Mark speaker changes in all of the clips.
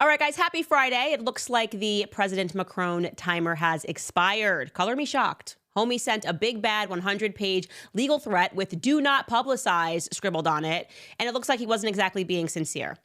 Speaker 1: All right, guys, happy Friday. It looks like the President Macron timer has expired. Color me shocked. Homie sent a big bad 100-page legal threat with "do not publicize" scribbled on it, and it looks like he wasn't exactly being sincere.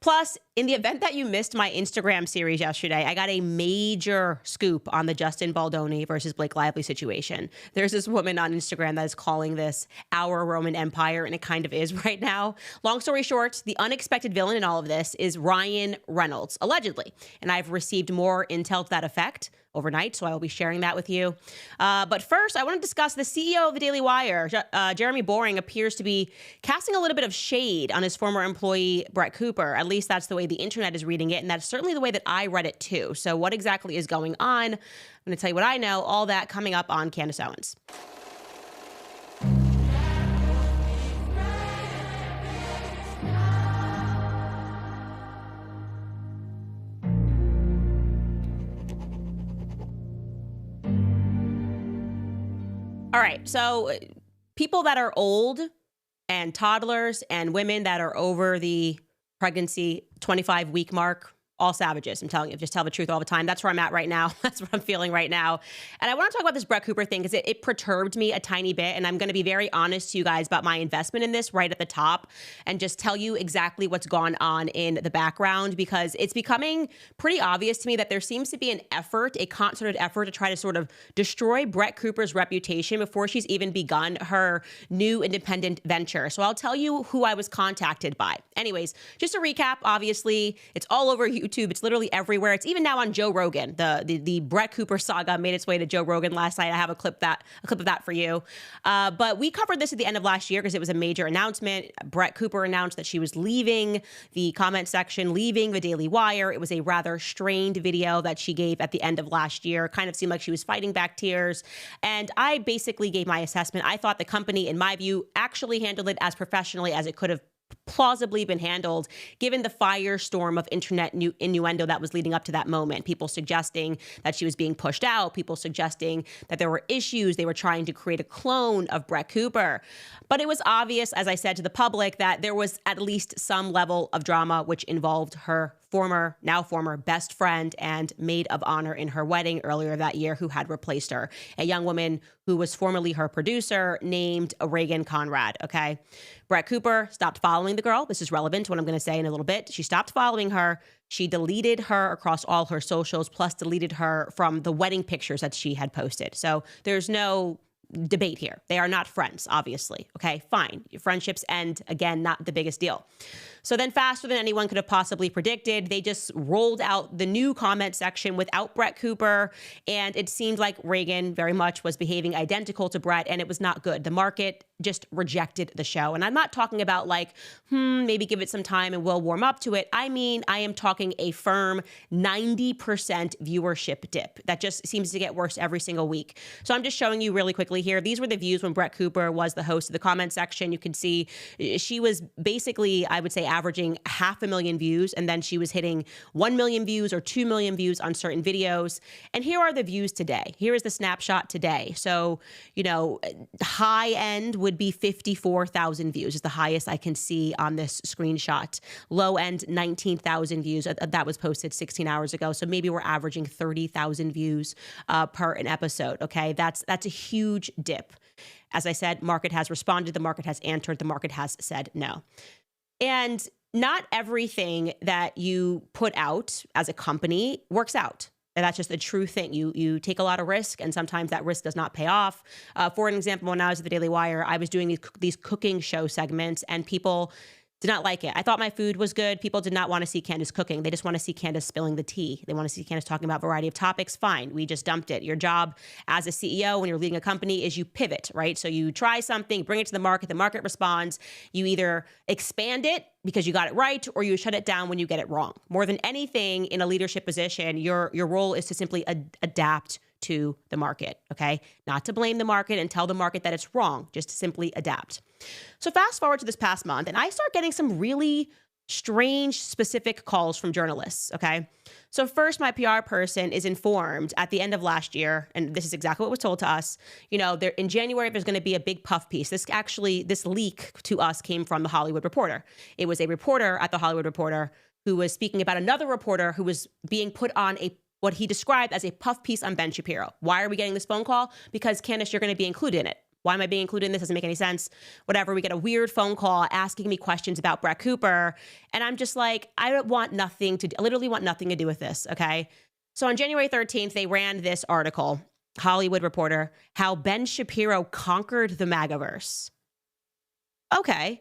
Speaker 1: Plus, in the event that you missed my Instagram series yesterday, I got a major scoop on the Justin Baldoni versus Blake Lively situation. There's this woman on Instagram that is calling this our Roman Empire, and it kind of is right now. Long story short, the unexpected villain in all of this is Ryan Reynolds, allegedly, and I've received more intel to that effect overnight, so I will be sharing that with you. But first, I want to discuss the CEO of the Daily Wire. Jeremy Boring appears to be casting a little bit of shade on his former employee, Brett Cooper. At least that's the way the internet is reading it, and that's certainly the way that I read it too. So what exactly is going on? I'm going to tell you what I know, all that coming up on Candace Owens. All right, so people that are old and toddlers and women that are over the pregnancy 25-week mark, all savages. I'm telling you, just tell the truth all the time. That's where I'm at right now. That's what I'm feeling right now. And I want to talk about this Brett Cooper thing because it perturbed me a tiny bit. And I'm going to be very honest to you guys about my investment in this right at the top and just tell you exactly what's gone on in the background, because it's becoming pretty obvious to me that there seems to be an effort, a concerted effort to try to sort of destroy Brett Cooper's reputation before she's even begun her new independent venture. So I'll tell you who I was contacted by. Anyways, just a recap, obviously, it's all over YouTube. It's literally everywhere. It's even now on Joe Rogan. The Brett Cooper saga made its way to Joe Rogan last night. I have a clip of that for you. But we covered this at the end of last year because it was a major announcement. Brett Cooper announced that she was leaving the comment section, leaving the Daily Wire. It was a rather strained video that she gave at the end of last year. It kind of seemed like she was fighting back tears. And I basically gave my assessment. I thought the company, in my view, actually handled it as professionally as it could have plausibly been handled, given the firestorm of internet innuendo that was leading up to that moment. People suggesting that she was being pushed out, people suggesting that there were issues. They were trying to create a clone of Brett Cooper. But it was obvious, as I said to the public, that there was at least some level of drama which involved her now former best friend and maid of honor in her wedding earlier that year, who had replaced her, a young woman who was formerly her producer named Reagan Conrad. Okay. Brett Cooper stopped following the girl. This is relevant to what I'm going to say in a little bit. She stopped following her. She deleted her across all her socials, plus deleted her from the wedding pictures that she had posted. So there's no debate here. They are not friends, obviously. Okay, fine. Your friendships end. Again, not the biggest deal. So then, faster than anyone could have possibly predicted, they just rolled out the new comment section without Brett Cooper. And it seemed like Reagan very much was behaving identical to Brett, and it was not good. The market just rejected the show. And I'm not talking about like, maybe give it some time and we'll warm up to it. I mean, I am talking a firm 90% viewership dip that just seems to get worse every single week. So I'm just showing you really quickly here. These were the views when Brett Cooper was the host of the comment section. You can see she was basically, I would say, averaging 500,000 views, and then she was hitting 1 million views or 2 million views on certain videos. And here are the views today. Here is the snapshot today. So, high end would be 54,000 views is the highest I can see on this screenshot. Low end, 19,000 views. That was posted 16 hours ago. So maybe we're averaging 30,000 views per an episode. Okay, that's a huge dip. As I said, market has responded, the market has answered, the market has said no. And not everything that you put out as a company works out. And that's just a true thing. You take a lot of risk, and sometimes that risk does not pay off. For an example, when I was at the Daily Wire, I was doing these cooking show segments, and people did not like it. I thought my food was good. People did not want to see Candace cooking. They just want to see Candace spilling the tea. They want to see Candace talking about a variety of topics. Fine. We just dumped it. Your job as a CEO when you're leading a company is you pivot, right? So you try something, bring it to the market responds. You either expand it because you got it right, or you shut it down when you get it wrong. More than anything in a leadership position, your role is to simply adapt to the market, okay? Not to blame the market and tell the market that it's wrong, just to simply adapt. So fast forward to this past month, and I start getting some really strange, specific calls from journalists, okay? So first, my PR person is informed at the end of last year, and this is exactly what was told to us, in January, there's going to be a big puff piece. This leak to us came from The Hollywood Reporter. It was a reporter at The Hollywood Reporter who was speaking about another reporter who was being put on what he described as a puff piece on Ben Shapiro. Why are we getting this phone call? Because, Candace, you're going to be included in it. Why am I being included in this? Doesn't make any sense. Whatever. We get a weird phone call asking me questions about Brett Cooper. And I'm just like, I literally want nothing to do with this. Okay. So on January 13th, they ran this article, Hollywood Reporter, how Ben Shapiro conquered the MAGAverse. Okay.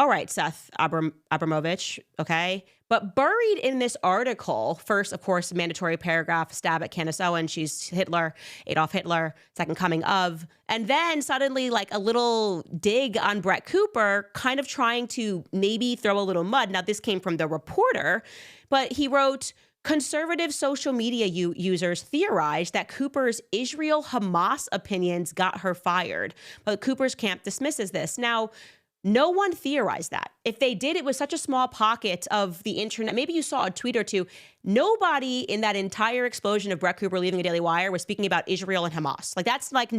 Speaker 1: All right, Seth Abramovich. Okay. But buried in this article, first, of course, mandatory paragraph, stab at Candace Owens. She's Hitler, Adolf Hitler, second coming of. And then suddenly like a little dig on Brett Cooper, kind of trying to maybe throw a little mud. Now, this came from the reporter, but he wrote, conservative social media users theorized that Cooper's Israel-Hamas opinions got her fired. But Cooper's camp dismisses this. Now, no one theorized that. If they did, it was such a small pocket of the internet. Maybe you saw a tweet or two. Nobody in that entire explosion of Brett Cooper leaving the Daily Wire was speaking about Israel and Hamas. Like that's like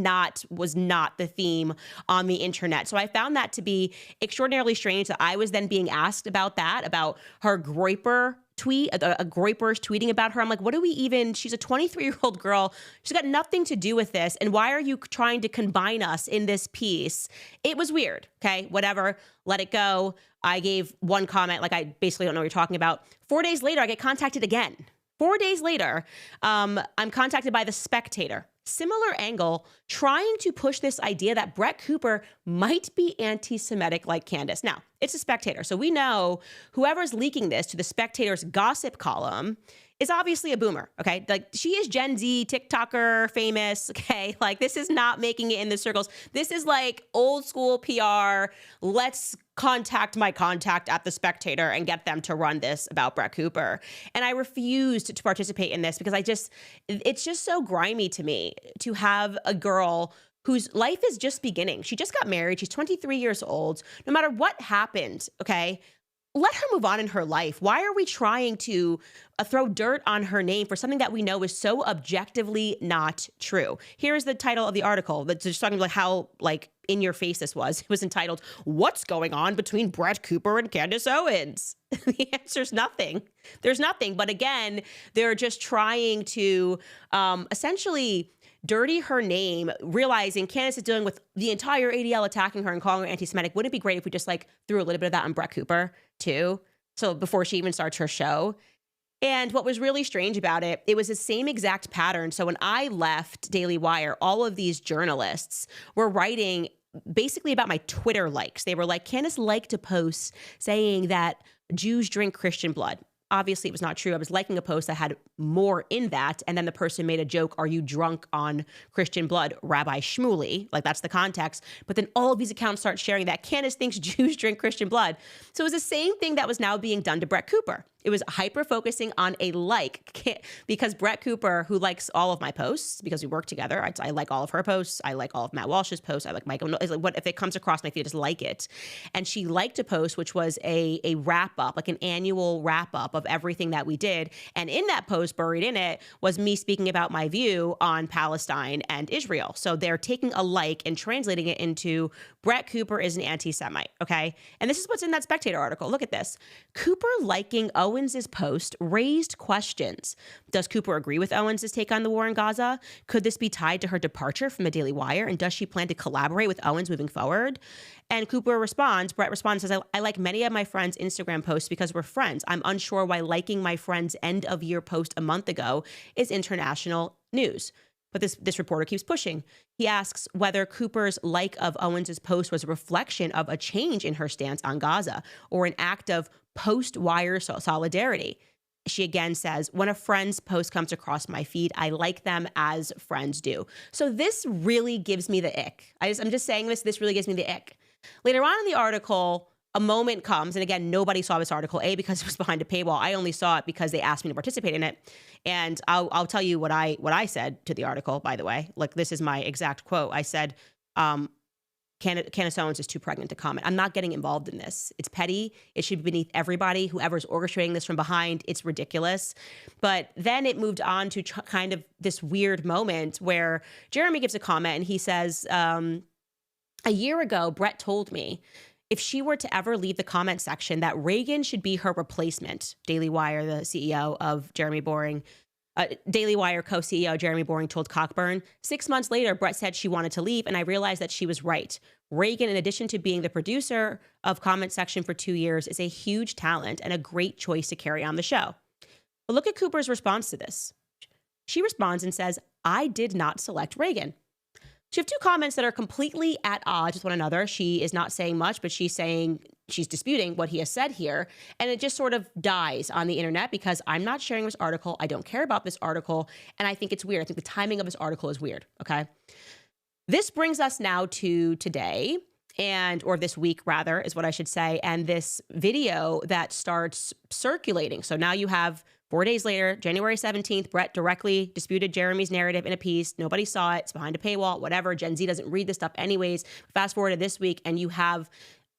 Speaker 1: was not the theme on the internet. So I found that to be extraordinarily strange that I was then being asked about that, about her Groyper tweet, a Groyper's tweeting about her. I'm like, what do we even, she's a 23-year-old girl. She's got nothing to do with this. And why are you trying to combine us in this piece? It was weird. Okay, whatever, let it go. I gave one comment, like I basically don't know what you're talking about. 4 days later, I get contacted again. 4 days later, I'm contacted by The Spectator. Similar angle, trying to push this idea that Brett Cooper might be anti-Semitic like Candace. Now, it's a Spectator, so we know whoever's leaking this to the Spectator's gossip column is obviously a boomer, okay? Like, she is Gen Z, TikToker, famous, okay? Like, this is not making it in the circles. This is like old school PR. Let's contact my contact at The Spectator and get them to run this about Brett Cooper. And I refused to participate in this because it's just so grimy to me to have a girl whose life is just beginning. She just got married. She's 23 years old. No matter what happened, okay, let her move on in her life. Why are we trying to throw dirt on her name for something that we know is so objectively not true? Here is the title of the article that's just talking about how like in your face this was. It was entitled, "What's Going On Between Brett Cooper and Candace Owens?" The answer's nothing. There's nothing. But again, they're just trying to essentially dirty her name, realizing Candace is dealing with the entire ADL attacking her and calling her anti-Semitic. Wouldn't it be great if we just like threw a little bit of that on Brett Cooper too? So before she even starts her show. And what was really strange about it, it was the same exact pattern. So when I left Daily Wire, all of these journalists were writing basically about my Twitter likes. They were like, Candace liked to post saying that Jews drink Christian blood. Obviously, it was not true. I was liking a post that had more in that. And then the person made a joke, "Are you drunk on Christian blood, Rabbi Shmuley?" Like, that's the context. But then all of these accounts start sharing that Candace thinks Jews drink Christian blood. So it was the same thing that was now being done to Brett Cooper. It was hyper-focusing on a like, because Brett Cooper, who likes all of my posts, because we work together, I like all of her posts, I like all of Matt Walsh's posts, I like Michael, like what if it comes across my feed, I just like it. And she liked a post, which was a wrap-up, like an annual wrap-up of everything that we did. And in that post, buried in it, was me speaking about my view on Palestine and Israel. So they're taking a like and translating it into Brett Cooper is an anti-Semite, okay? And this is what's in that Spectator article. Look at this. Cooper liking Owens' post raised questions. Does Cooper agree with Owens' take on the war in Gaza? Could this be tied to her departure from the Daily Wire? And does she plan to collaborate with Owens moving forward? And Brett responds, says, I like many of my friends' Instagram posts because we're friends. I'm unsure why liking my friend's end-of-year post a month ago is international news. But this reporter keeps pushing. He asks whether Cooper's like of Owens' post was a reflection of a change in her stance on Gaza or an act of post-wire solidarity. She again says, when a friend's post comes across my feed, I like them as friends do. So this really gives me the ick. I'm just saying this really gives me the ick. Later on in the article, a moment comes, and again, nobody saw this article, A, because it was behind a paywall. I only saw it because they asked me to participate in it. And I'll tell you what I said to the article, by the way. Like, this is my exact quote. I said, Candace Owens is too pregnant to comment. I'm not getting involved in this. It's petty. It should be beneath everybody. Whoever's orchestrating this from behind, it's ridiculous. But then it moved on to kind of this weird moment where Jeremy gives a comment and he says, a year ago, Brett told me, if she were to ever leave the comment section, that Reagan should be her replacement. Daily Wire, the CEO of Jeremy Boring, Daily Wire co-CEO Jeremy Boring told Cockburn. 6 months later, Brett said she wanted to leave, and I realized that she was right. Reagan, in addition to being the producer of Comment Section for 2 years, is a huge talent and a great choice to carry on the show. But look at Cooper's response to this. She responds and says, I did not select Reagan. She have two comments that are completely at odds with one another. She is not saying much, but she's disputing what he has said here. And it just sort of dies on the internet because I'm not sharing this article. I don't care about this article. And I think it's weird. I think the timing of this article is weird. Okay. This brings us now to today, or this week rather, is what I should say. And this video that starts circulating. So now you have 4 days later, January 17th, Brett directly disputed Jeremy's narrative in a piece. Nobody saw it. It's behind a paywall, whatever. Gen Z doesn't read this stuff anyways. Fast forward to this week, and you have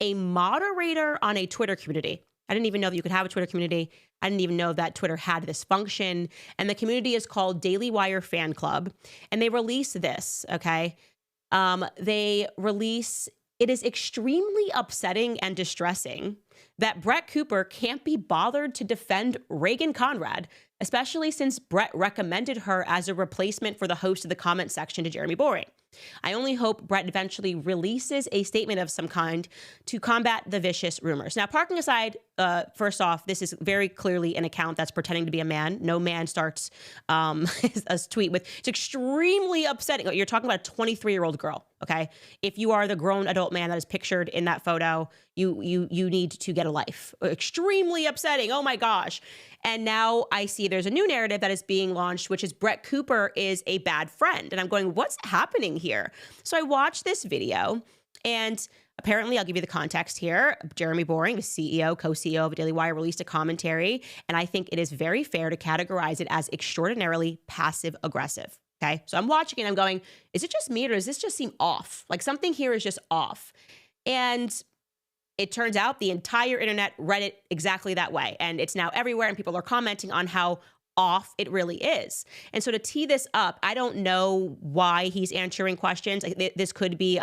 Speaker 1: a moderator on a Twitter community. I didn't even know that you could have a Twitter community. I didn't even know that Twitter had this function. And the community is called Daily Wire Fan Club. And they release this, okay? It is extremely upsetting and distressing that Brett Cooper can't be bothered to defend Reagan Conrad, especially since Brett recommended her as a replacement for the host of the comment section to Jeremy Boring. I only hope Brett eventually releases a statement of some kind to combat the vicious rumors. Now, parking aside, first off, this is very clearly an account that's pretending to be a man. No man starts a tweet with, it's extremely upsetting. You're talking about a 23-year-old girl, okay? If you are the grown adult man that is pictured in that photo, you need to get a life. Extremely upsetting. Oh my gosh. And now I see there's a new narrative that is being launched, which is Brett Cooper is a bad friend. And I'm going, what's happening here? So I watched this video, and apparently, I'll give you the context here. Jeremy Boring, the CEO, co-CEO of Daily Wire, released a commentary, and I think it is very fair to categorize it as extraordinarily passive-aggressive. Okay, so I'm watching it, I'm going, is it just me, or does this just seem off? Like something here is just off. And it turns out the entire internet read it exactly that way. And it's now everywhere, and people are commenting on how off it really is. And so to tee this up, I don't know why he's answering questions. This could be,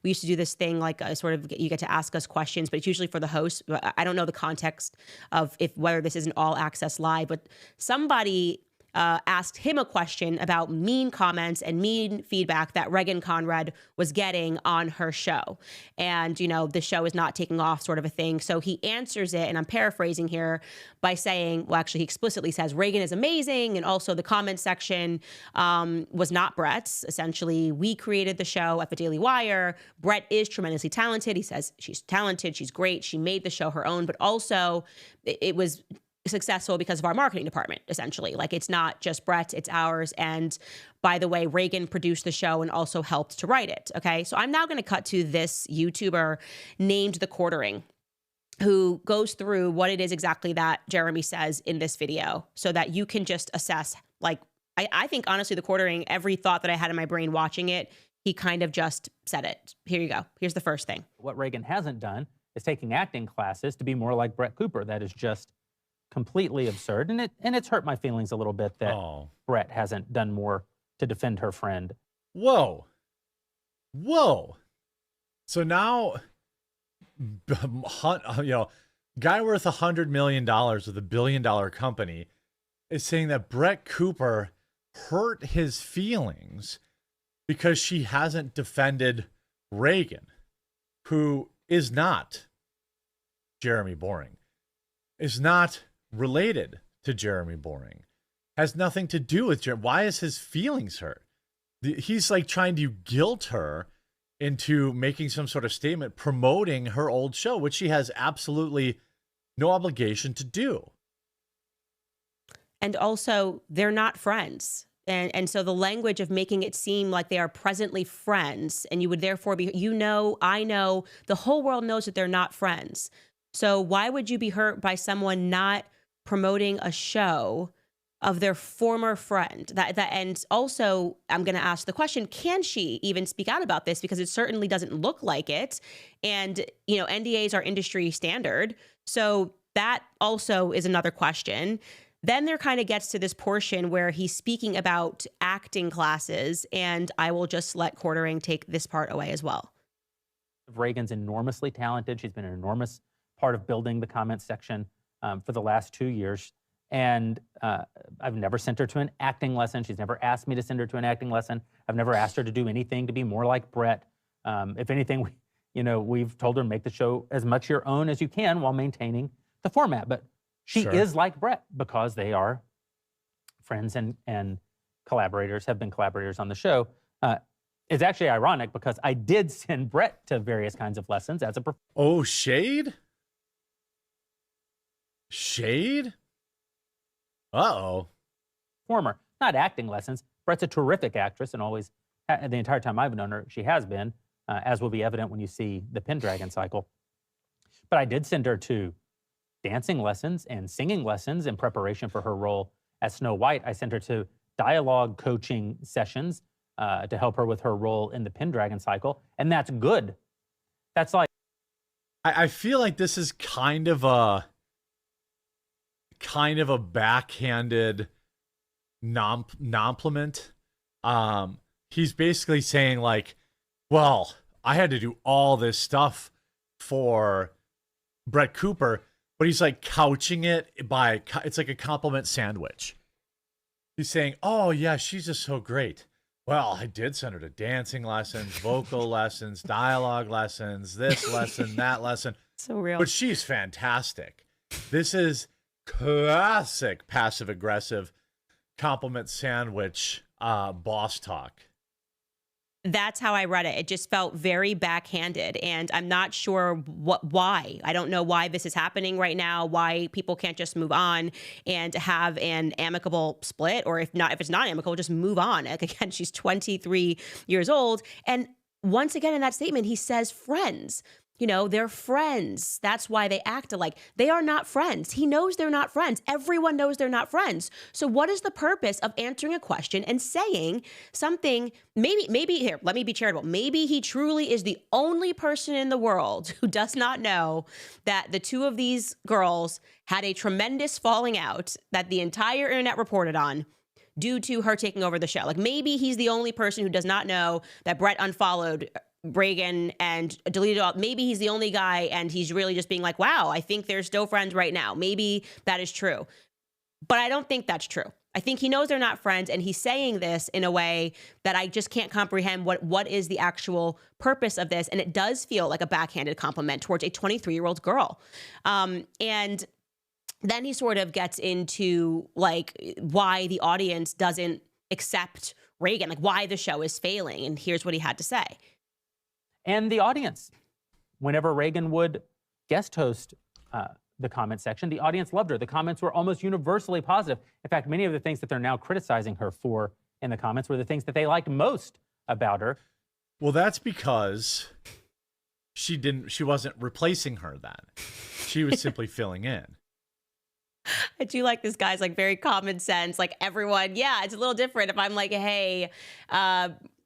Speaker 1: we used to do this thing like you get to ask us questions, but it's usually for the host. I don't know the context of whether this is an all access live, but somebody asked him a question about mean comments and mean feedback that Reagan Conrad was getting on her show. And, the show is not taking off, sort of a thing. So he answers it, and I'm paraphrasing here, by saying, well, actually, he explicitly says Reagan is amazing. And also the comment section was not Brett's. Essentially, we created the show at the Daily Wire. Brett is tremendously talented. He says she's talented. She's great. She made the show her own, but also it was successful because of our marketing department, essentially. Like, it's not just Brett's, it's ours. And by the way, Reagan produced the show and also helped to write it. Okay. So I'm now going to cut to this YouTuber named The Quartering, who goes through what it is exactly that Jeremy says in this video so that you can just assess. Like, I think honestly, The Quartering, every thought that I had in my brain watching it, he kind of just said it. Here you go. Here's the first thing.
Speaker 2: What Reagan hasn't done is taking acting classes to be more like Brett Cooper. That is just completely absurd. And it's hurt my feelings a little bit that Brett hasn't done more to defend her friend.
Speaker 3: Whoa. So now, guy worth $100 million with $1 billion company is saying that Brett Cooper hurt his feelings because she hasn't defended Reagan, who is not Jeremy Boring, is not related to Jeremy Boring, has nothing to do with Jeremy. Why is his feelings hurt? He's like trying to guilt her into making some sort of statement promoting her old show, which she has absolutely no obligation to do.
Speaker 1: And also, they're not friends. And so the language of making it seem like they are presently friends, and you would therefore be, I know, the whole world knows that they're not friends. So why would you be hurt by someone not promoting a show of their former friend? And also, I'm going to ask the question, can she even speak out about this? Because it certainly doesn't look like it. And, NDAs are industry standard. So that also is another question. Then there kind of gets to this portion where he's speaking about acting classes, and I will just let Quartering take this part away as well.
Speaker 2: Reagan's enormously talented. She's been an enormous part of building the comments section for the last 2 years. And I've never sent her to an acting lesson. She's never asked me to send her to an acting lesson. I've never asked her to do anything to be more like Brett. If anything, we've told her make the show as much your own as you can while maintaining the format. But she is like Brett because they are friends and collaborators, have been collaborators on the show. It's actually ironic because I did send Brett to various kinds of lessons as a performer.
Speaker 3: Oh, shade? Shade? Uh-oh.
Speaker 2: Performer, not acting lessons. Brett's a terrific actress and always, the entire time I've known her, she has been, as will be evident when you see the Pendragon cycle. But I did send her to dancing lessons and singing lessons in preparation for her role as Snow White. I sent her to dialogue coaching sessions to help her with her role in the Pendragon cycle, and that's good. That's like...
Speaker 3: I feel like this is kind of a backhanded compliment. He's basically saying like, well, I had to do all this stuff for Brett Cooper, but he's like couching it by, it's like a compliment sandwich. He's saying, oh yeah, she's just so great. Well, I did send her to dancing lessons, vocal lessons, dialogue lessons, this lesson, that lesson.
Speaker 1: So real.
Speaker 3: But she's fantastic. This is classic passive-aggressive compliment sandwich boss talk.
Speaker 1: That's how I read it. It just felt very backhanded, and I'm not sure why. I don't know why this is happening right now, why people can't just move on and have an amicable split, or if it's not amicable, just move on. Like, again, she's 23 years old. And once again, in that statement, he says friends. They're friends. That's why they act alike. They are not friends. He knows they're not friends. Everyone knows they're not friends. So what is the purpose of answering a question and saying something? Maybe here, let me be charitable. Maybe he truly is the only person in the world who does not know that the two of these girls had a tremendous falling out that the entire internet reported on due to her taking over the show. Like, maybe he's the only person who does not know that Brett unfollowed Reagan and deleted all. Maybe he's the only guy and he's really just being like, wow, I think they're still friends right now. Maybe that is true. But I don't think that's true. I think he knows they're not friends, and he's saying this in a way that I just can't comprehend what is the actual purpose of this. And it does feel like a backhanded compliment towards a 23-year-old girl. And then he sort of gets into like why the audience doesn't accept Reagan, like why the show is failing. And here's what he had to say.
Speaker 2: And the audience, whenever Reagan would guest host the comment section, the audience loved her. The comments were almost universally positive. In fact, many of the things that they're now criticizing her for in the comments were the things that they liked most about her.
Speaker 3: Well, that's because she wasn't replacing her then. She was simply filling in.
Speaker 1: I do like this guy's like very common sense. Like everyone, yeah, it's a little different if I'm like, hey,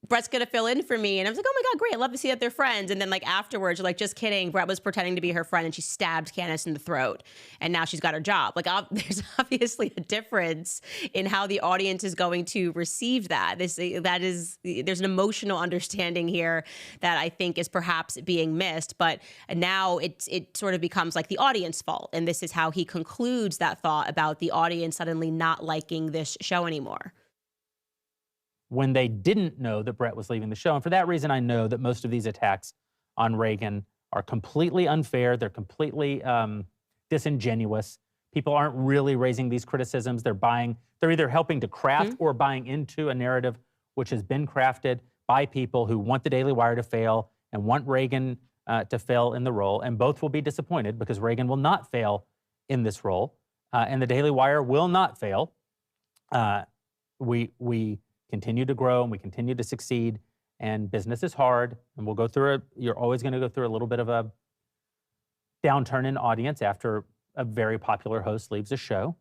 Speaker 1: Brett's going to fill in for me. And I was like, oh my God, great. I love to see that they're friends. And then like afterwards, you're like, just kidding. Brett was pretending to be her friend and she stabbed Candace in the throat. And now she's got her job. Like there's obviously a difference in how the audience is going to receive that. There's an emotional understanding here that I think is perhaps being missed. But now it sort of becomes like the audience fault. And this is how he concludes that thought about the audience suddenly not liking this show anymore.
Speaker 2: When they didn't know that Brett was leaving the show. And for that reason, I know that most of these attacks on Reagan are completely unfair. They're completely disingenuous. People aren't really raising these criticisms. They're either helping to craft or buying into a narrative which has been crafted by people who want the Daily Wire to fail and want Reagan to fail in the role. And both will be disappointed because Reagan will not fail in this role. And the Daily Wire will not fail. We continue to grow and we continue to succeed, and business is hard, and we'll go through you're always going to go through a little bit of a downturn in audience after a very popular host leaves a show.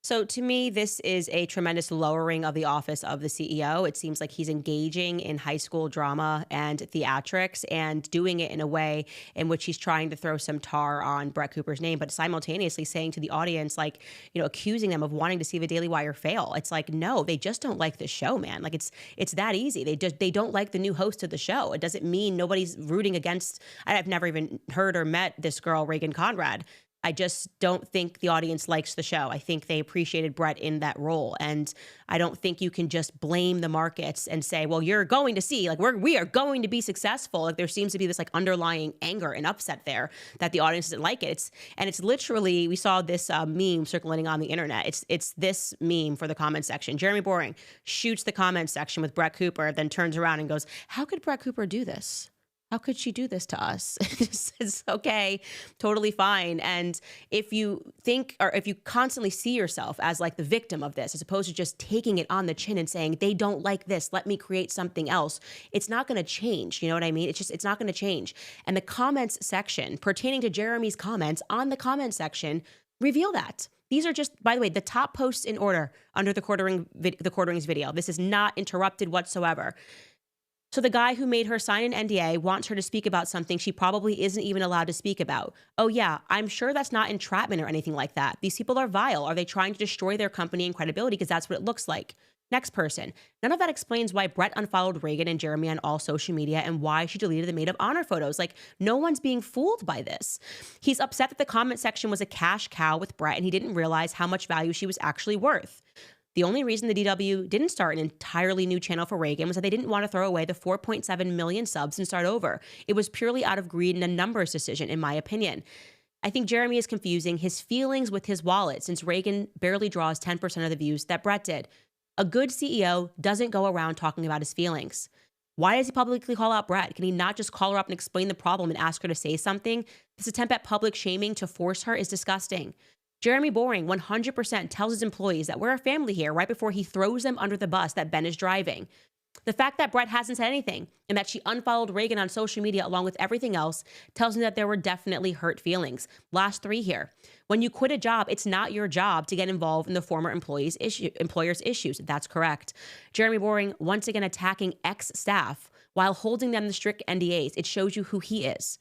Speaker 1: So to me, this is a tremendous lowering of the office of the CEO. It seems like he's engaging in high school drama and theatrics and doing it in a way in which he's trying to throw some tar on Brett Cooper's name, but simultaneously saying to the audience, like, accusing them of wanting to see the Daily Wire fail. It's like, no, they just don't like the show, man. Like it's that easy. They don't like the new host of the show. It doesn't mean nobody's rooting against. I've never even heard or met this girl, Reagan Conrad. I just don't think the audience likes the show. I think they appreciated Brett in that role. And I don't think you can just blame the markets and say, well, you're going to see, like, we are going to be successful. Like, there seems to be this like underlying anger and upset there that the audience doesn't like it. It's literally, we saw this meme circulating on the internet. It's this meme for the comment section. Jeremy Boring shoots the comment section with Brett Cooper, then turns around and goes, how could Brett Cooper do this? How could she do this to us? It's okay, totally fine. And if you think, or if you constantly see yourself as like the victim of this, as opposed to just taking it on the chin and saying, they don't like this, let me create something else, it's not going to change. You know what I mean? It's not going to change. And the comments section pertaining to Jeremy's comments on the comment section reveal that. These are just, by the way, the top posts in order under the Quarterings video. This is not interrupted whatsoever. So the guy who made her sign an NDA wants her to speak about something she probably isn't even allowed to speak about. Oh yeah, I'm sure that's not entrapment or anything like that. These people are vile. Are they trying to destroy their company and credibility? Because that's what it looks like. Next person. None of that explains why Brett unfollowed Reagan and Jeremy on all social media and why she deleted the maid of honor photos. Like, no one's being fooled by this. He's upset that the comment section was a cash cow with Brett and he didn't realize how much value she was actually worth. The only reason the DW didn't start an entirely new channel for Reagan was that they didn't want to throw away the 4.7 million subs and start over. It was purely out of greed and a numbers decision, in my opinion. I think Jeremy is confusing his feelings with his wallet, since Reagan barely draws 10% of the views that Brett did. A good CEO doesn't go around talking about his feelings. Why does he publicly call out Brett? Can he not just call her up and explain the problem and ask her to say something? This attempt at public shaming to force her is disgusting. Jeremy Boring 100% tells his employees that we're a family here right before he throws them under the bus that Ben is driving. The fact that Brett hasn't said anything and that she unfollowed Reagan on social media along with everything else tells me that there were definitely hurt feelings. Last three here. When you quit a job, it's not your job to get involved in the former employer's issues. That's correct. Jeremy Boring once again attacking ex-staff while holding them to strict NDAs. It shows you who he is.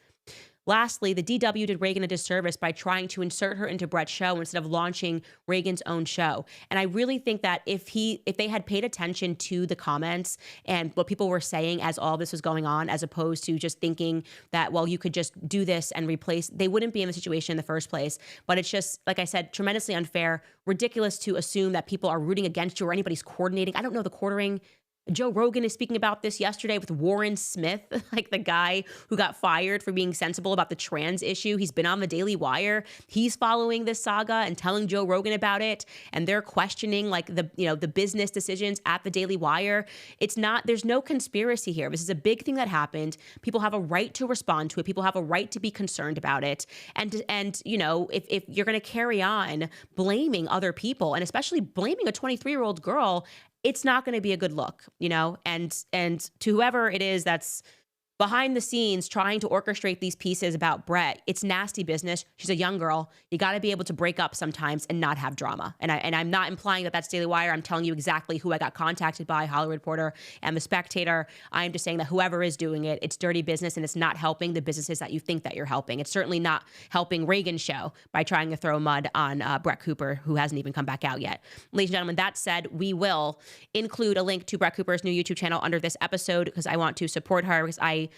Speaker 1: Lastly, the DW did Reagan a disservice by trying to insert her into Brett's show instead of launching Reagan's own show. And I really think that if they had paid attention to the comments and what people were saying as all this was going on, as opposed to just thinking that, well, you could just do this and replace, they wouldn't be in the situation in the first place. But it's just, like I said, tremendously unfair, ridiculous to assume that people are rooting against you or anybody's coordinating. I don't know the quartering. Joe Rogan is speaking about this yesterday with Warren Smith, like the guy who got fired for being sensible about the trans issue. He's been on the Daily Wire. He's following this saga and telling Joe Rogan about it. And they're questioning like the business decisions at the Daily Wire. It's not, there's no conspiracy here. This is a big thing that happened. People have a right to respond to it. People have a right to be concerned about it. And if you're going to carry on blaming other people and especially blaming a 23-year-old girl, it's not going to be a good look, and to whoever it is that's behind the scenes trying to orchestrate these pieces about Brett, it's nasty business. She's a young girl. You got to be able to break up sometimes and not have drama. And I'm not implying that that's Daily Wire. I'm telling you exactly who I got contacted by, Hollywood Reporter and The Spectator. I'm just saying that whoever is doing it, it's dirty business and it's not helping the businesses that you think that you're helping. It's certainly not helping Reagan's show by trying to throw mud on Brett Cooper, who hasn't even come back out yet. Ladies and gentlemen, that said, we will include a link to Brett Cooper's new YouTube channel under this episode because I want to support her, because I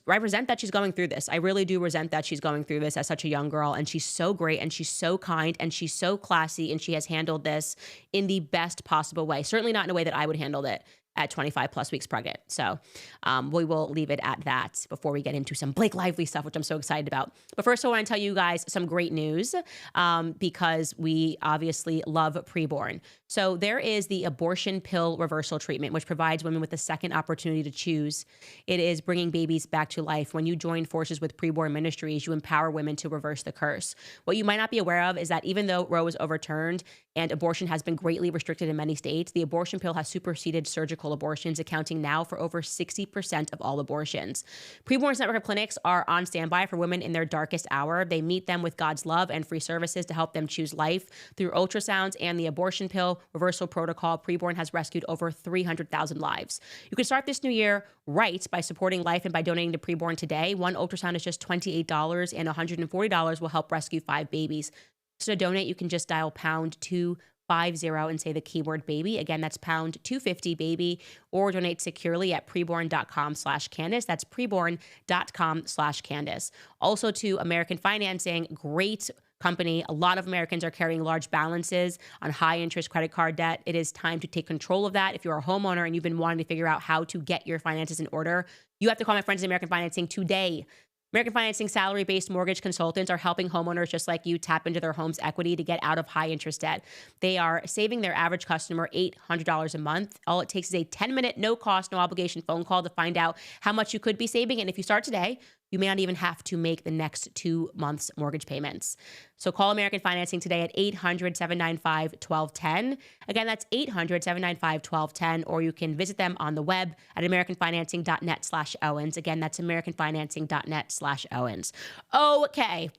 Speaker 1: resent that she's going through this. I really do resent that she's going through this as such a young girl. And she's so great and she's so kind and she's so classy and she has handled this in the best possible way. Certainly not in a way that I would handle it at 25 plus weeks pregnant. So we will leave it at that before we get into some Blake Lively stuff, which I'm so excited about. But first, I want to tell you guys some great news because we obviously love PreBorn. So there is the abortion pill reversal treatment, which provides women with a second opportunity to choose. It is bringing babies back to life. When you join forces with PreBorn Ministries, you empower women to reverse the curse. What you might not be aware of is that even though Roe was overturned and abortion has been greatly restricted in many states, the abortion pill has superseded surgical gynecological abortions, accounting now for over 60% of all abortions. PreBorn's network of clinics are on standby for women in their darkest hour. They meet them with God's love and free services to help them choose life. Through ultrasounds and the abortion pill reversal protocol, PreBorn has rescued over 300,000 lives. You can start this new year right by supporting life and by donating to PreBorn today. One ultrasound is just $28 and $140 will help rescue 5 babies. So to donate, you can just dial pound 250 and say the keyword baby. Again, that's pound 250 baby, or donate securely at preborn.com/Candace. That's preborn.com/Candace. Also to American Financing, great company. A lot of Americans are carrying large balances on high interest credit card debt. It is time to take control of that. If you're a homeowner and you've been wanting to figure out how to get your finances in order, you have to call my friends at American Financing today. American Financing salary-based mortgage consultants are helping homeowners just like you tap into their home's equity to get out of high-interest debt. They are saving their average customer $800 a month. All it takes is a 10-minute, no-cost, no-obligation phone call to find out how much you could be saving. And if you start today, you may not even have to make the next 2 months' mortgage payments. So call American Financing today at 800-795-1210. Again, that's 800-795-1210, or you can visit them on the web at americanfinancing.net/Owens. Again, that's americanfinancing.net/Owens. Okay.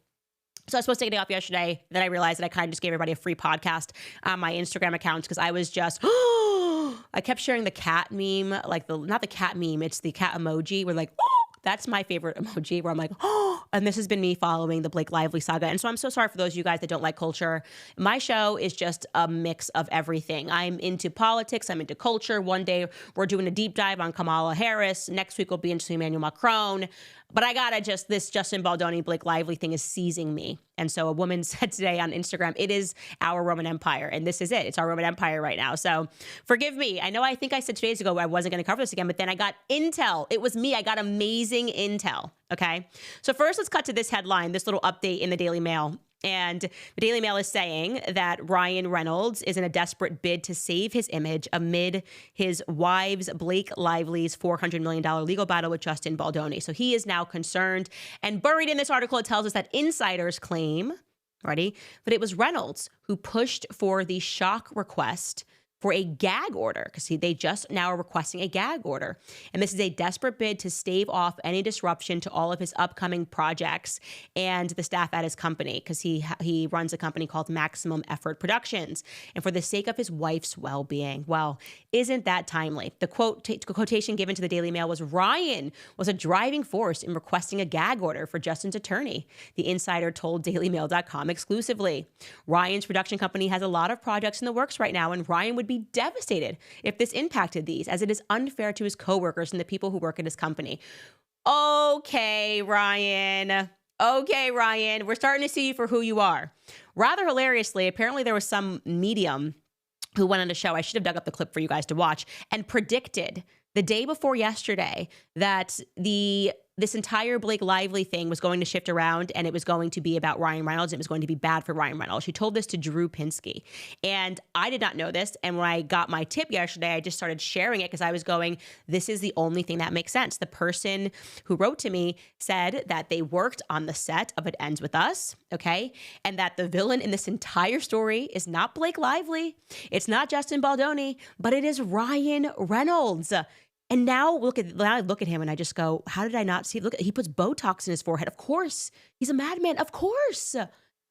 Speaker 1: So I was supposed to take a day off yesterday. Then I realized that I kind of just gave everybody a free podcast on my Instagram accounts because I was just, I kept sharing the cat meme, like not the cat meme, it's the cat emoji. We're like, that's my favorite emoji where I'm like, and this has been me following the Blake Lively saga. And so I'm so sorry for those of you guys that don't like culture. My show is just a mix of everything. I'm into politics. I'm into culture. One day we're doing a deep dive on Kamala Harris. Next week we'll be into Emmanuel Macron. But I gotta this Justin Baldoni, Blake Lively thing is seizing me. And so a woman said today on Instagram, it is our Roman Empire. And this is it. It's our Roman Empire right now. So forgive me. I think I said 2 days ago I wasn't going to cover this again, but then I got intel. It was me. I got amazing intel. Okay. So first, let's cut to this headline, this little update in the Daily Mail. And the Daily Mail is saying that Ryan Reynolds is in a desperate bid to save his image amid his wife's Blake Lively's $400 million legal battle with Justin Baldoni. So he is now concerned. And buried in this article, it tells us that insiders claim, ready, that it was Reynolds who pushed for the shock request for a gag order, because they just now are requesting a gag order. And this is a desperate bid to stave off any disruption to all of his upcoming projects and the staff at his company, because he runs a company called Maximum Effort Productions, and for the sake of his wife's well-being. Well, isn't that timely? The quotation given to the Daily Mail was, Ryan was a driving force in requesting a gag order for Justin's attorney. The insider told DailyMail.com exclusively. Ryan's production company has a lot of projects in the works right now, and Ryan would be devastated if this impacted these, as it is unfair to his coworkers and the people who work at his company. Okay, Ryan. We're starting to see you for who you are. Rather hilariously, apparently there was some medium who went on a show, I should have dug up the clip for you guys to watch, and predicted the day before yesterday that this entire Blake Lively thing was going to shift around, and it was going to be about Ryan Reynolds. It was going to be bad for Ryan Reynolds. She told this to Drew Pinsky, and I did not know this. And when I got my tip yesterday, I just started sharing it because I was going, this is the only thing that makes sense. The person who wrote to me said that they worked on the set of It Ends With Us, okay? And that the villain in this entire story is not Blake Lively. It's not Justin Baldoni, but it is Ryan Reynolds. And now I look at him and I just go, how did I not see? Look, he puts Botox in his forehead. Of course. He's a madman. Of course.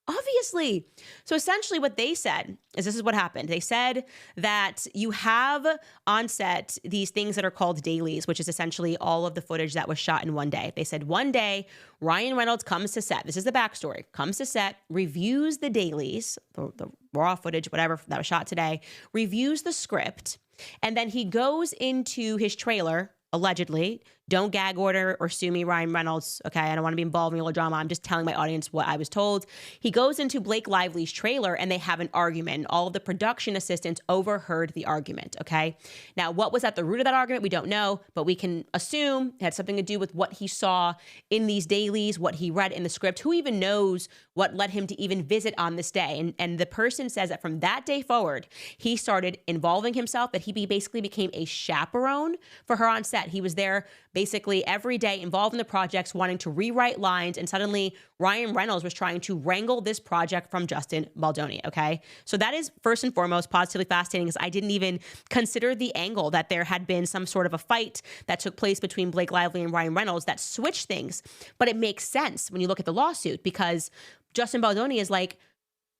Speaker 1: Obviously. So essentially what they said is this is what happened. They said that you have on set these things that are called dailies, which is essentially all of the footage that was shot in one day. They said one day Ryan Reynolds comes to set. This is the backstory. Comes to set, reviews the dailies, the raw footage, whatever that was shot today, reviews the script. And then he goes into his trailer, allegedly. Don't gag order or sue me, Ryan Reynolds. Okay, I don't want to be involved in real drama. I'm just telling my audience what I was told. He goes into Blake Lively's trailer and they have an argument. All of the production assistants overheard the argument, okay? Now, what was at the root of that argument? We don't know, but we can assume it had something to do with what he saw in these dailies, what he read in the script. Who even knows what led him to even visit on this day? And the person says that from that day forward, he started involving himself, that he basically became a chaperone for her on set. He was there basically every day involved in the projects, wanting to rewrite lines. And suddenly Ryan Reynolds was trying to wrangle this project from Justin Baldoni. Okay. So that is first and foremost positively fascinating, because I didn't even consider the angle that there had been some sort of a fight that took place between Blake Lively and Ryan Reynolds that switched things. But it makes sense when you look at the lawsuit, because Justin Baldoni is like,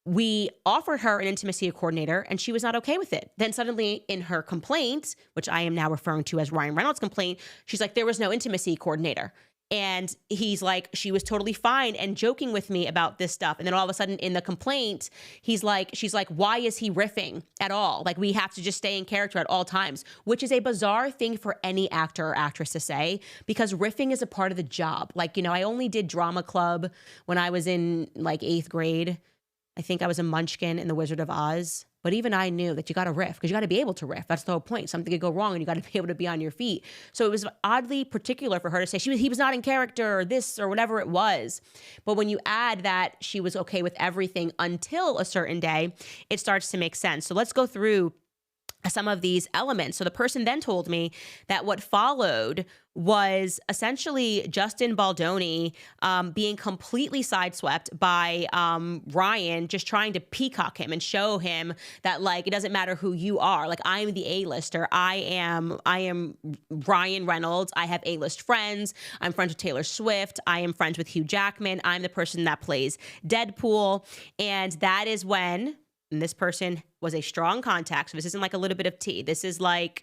Speaker 1: we offered her an intimacy coordinator and she was not okay with it. Then suddenly in her complaint, which I am now referring to as Ryan Reynolds' complaint, she's like, there was no intimacy coordinator. And he's like, she was totally fine and joking with me about this stuff. And then all of a sudden in the complaint, she's like, why is he riffing at all? Like, we have to just stay in character at all times, which is a bizarre thing for any actor or actress to say, because riffing is a part of the job. Like, you know, I only did drama club when I was in like 8th grade. I think I was a Munchkin in The Wizard of Oz. But even I knew that you got to riff, because you got to be able to riff. That's the whole point. Something could go wrong and you got to be able to be on your feet. So it was oddly particular for her to say he was not in character or this or whatever it was. But when you add that she was okay with everything until a certain day, it starts to make sense. So let's go through some of these elements. So the person then told me that what followed was essentially Justin Baldoni being completely sideswept by Ryan, just trying to peacock him and show him that, like, it doesn't matter who you are. Like, I'm the A-lister. I am Ryan Reynolds. I have A-list friends. I'm friends with Taylor Swift. I am friends with Hugh Jackman. I'm the person that plays Deadpool. And that is when, and this person was a strong contact. So this isn't like a little bit of tea. This is like,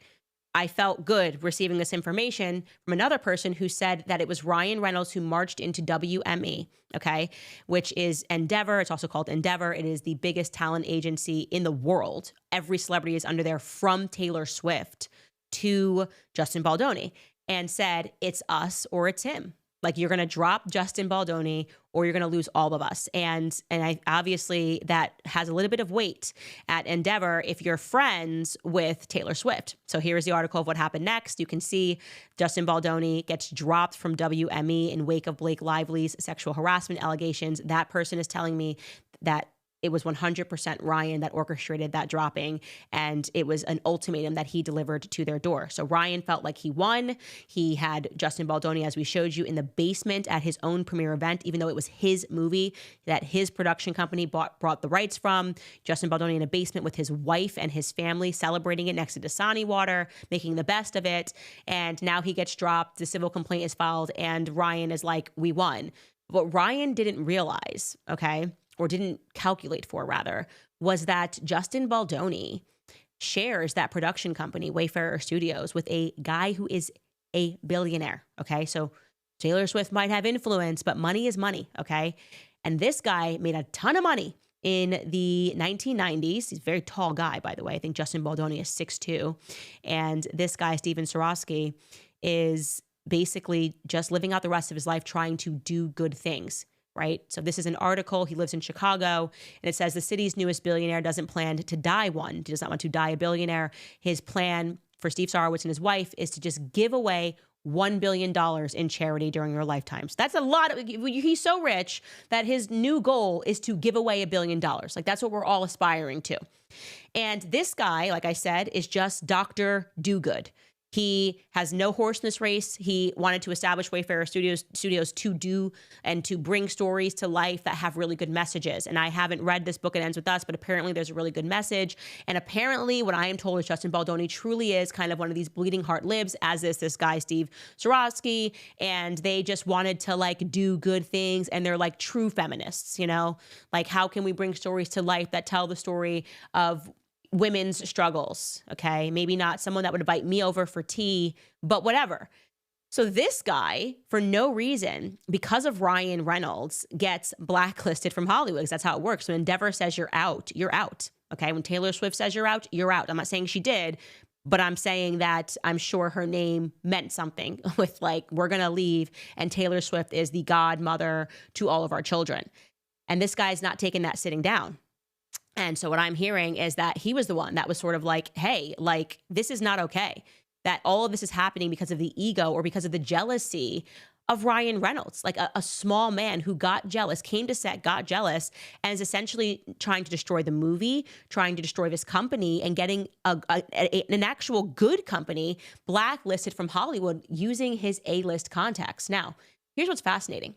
Speaker 1: I felt good receiving this information from another person who said that it was Ryan Reynolds who marched into WME, okay, which is Endeavor. It's also called Endeavor. It is the biggest talent agency in the world. Every celebrity is under there, from Taylor Swift to Justin Baldoni, and said, it's us or it's him. Like, you're going to drop Justin Baldoni or you're going to lose all of us. And I obviously that has a little bit of weight at Endeavor if you're friends with Taylor Swift. So here's the article of what happened next. You can see Justin Baldoni gets dropped from WME in wake of Blake Lively's sexual harassment allegations. That person is telling me that it was 100% Ryan that orchestrated that dropping, and it was an ultimatum that he delivered to their door. So Ryan felt like he won. He had Justin Baldoni, as we showed you, in the basement at his own premiere event, even though it was his movie that his production company brought the rights from. Justin Baldoni in a basement with his wife and his family, celebrating it next to Dasani water, making the best of it. And now he gets dropped. The civil complaint is filed, and Ryan is like, we won. What Ryan didn't realize, okay, or didn't calculate for rather, was that Justin Baldoni shares that production company, Wayfarer Studios, with a guy who is a billionaire, okay? So Taylor Swift might have influence, but money is money, okay? And this guy made a ton of money in the 1990s. He's a very tall guy, by the way. I think Justin Baldoni is 6'2". And this guy, Steven Sarosky, is basically just living out the rest of his life trying to do good things. Right? So this is an article. He lives in Chicago, and it says the city's newest billionaire doesn't plan to die one. He does not want to die a billionaire. His plan for Steve Sarowitz and his wife is to just give away $1 billion in charity during your lifetimes. That's a lot. He's so rich that his new goal is to give away $1 billion. Like, that's what we're all aspiring to. And this guy, like I said, is just Dr. Do-Good. He has no horse in this race. He wanted to establish Wayfarer Studios to do and to bring stories to life that have really good messages. And I haven't read this book, It Ends With Us, but apparently there's a really good message. And apparently what I am told is Justin Baldoni truly is kind of one of these bleeding heart libs, as is this guy, Steve Sarosky. And they just wanted to, like, do good things. And they're like true feminists, you know? Like, how can we bring stories to life that tell the story of women's struggles, okay? Maybe not someone that would invite me over for tea, but whatever. So this guy, for no reason, because of Ryan Reynolds, gets blacklisted from Hollywood, because that's how it works. When Endeavor says you're out, okay? When Taylor Swift says you're out, you're out. I'm not saying she did, but I'm saying that I'm sure her name meant something with, like, we're going to leave, and Taylor Swift is the godmother to all of our children. And this guy's not taking that sitting down. And so what I'm hearing is that he was the one that was sort of like, hey, like, this is not okay. That all of this is happening because of the ego or because of the jealousy of Ryan Reynolds, like a small man who got jealous, came to set, got jealous, and is essentially trying to destroy the movie, trying to destroy this company, and getting an actual good company blacklisted from Hollywood using his A-list contacts. Now, here's what's fascinating.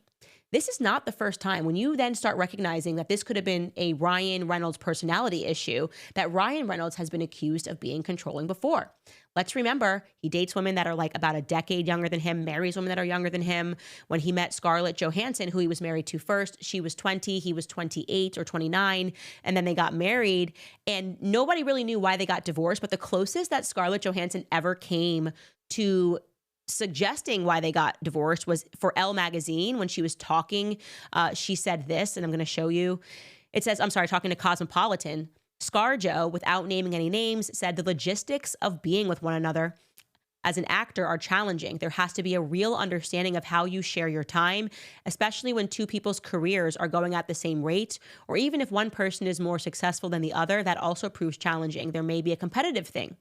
Speaker 1: This is not the first time. When you then start recognizing that this could have been a Ryan Reynolds personality issue, that Ryan Reynolds has been accused of being controlling before. Let's remember, he dates women that are like about a decade younger than him, marries women that are younger than him. When he met Scarlett Johansson, who he was married to first, she was 20, he was 28 or 29, and then they got married. And nobody really knew why they got divorced, but the closest that Scarlett Johansson ever came to suggesting why they got divorced was for Elle magazine. When she was talking, she said this, and I'm going to show you. It says, I'm sorry, talking to Cosmopolitan, ScarJo, without naming any names, said the logistics of being with one another as an actor are challenging. There has to be a real understanding of how you share your time, especially when two people's careers are going at the same rate, or even if one person is more successful than the other, that also proves challenging. There may be a competitive thing.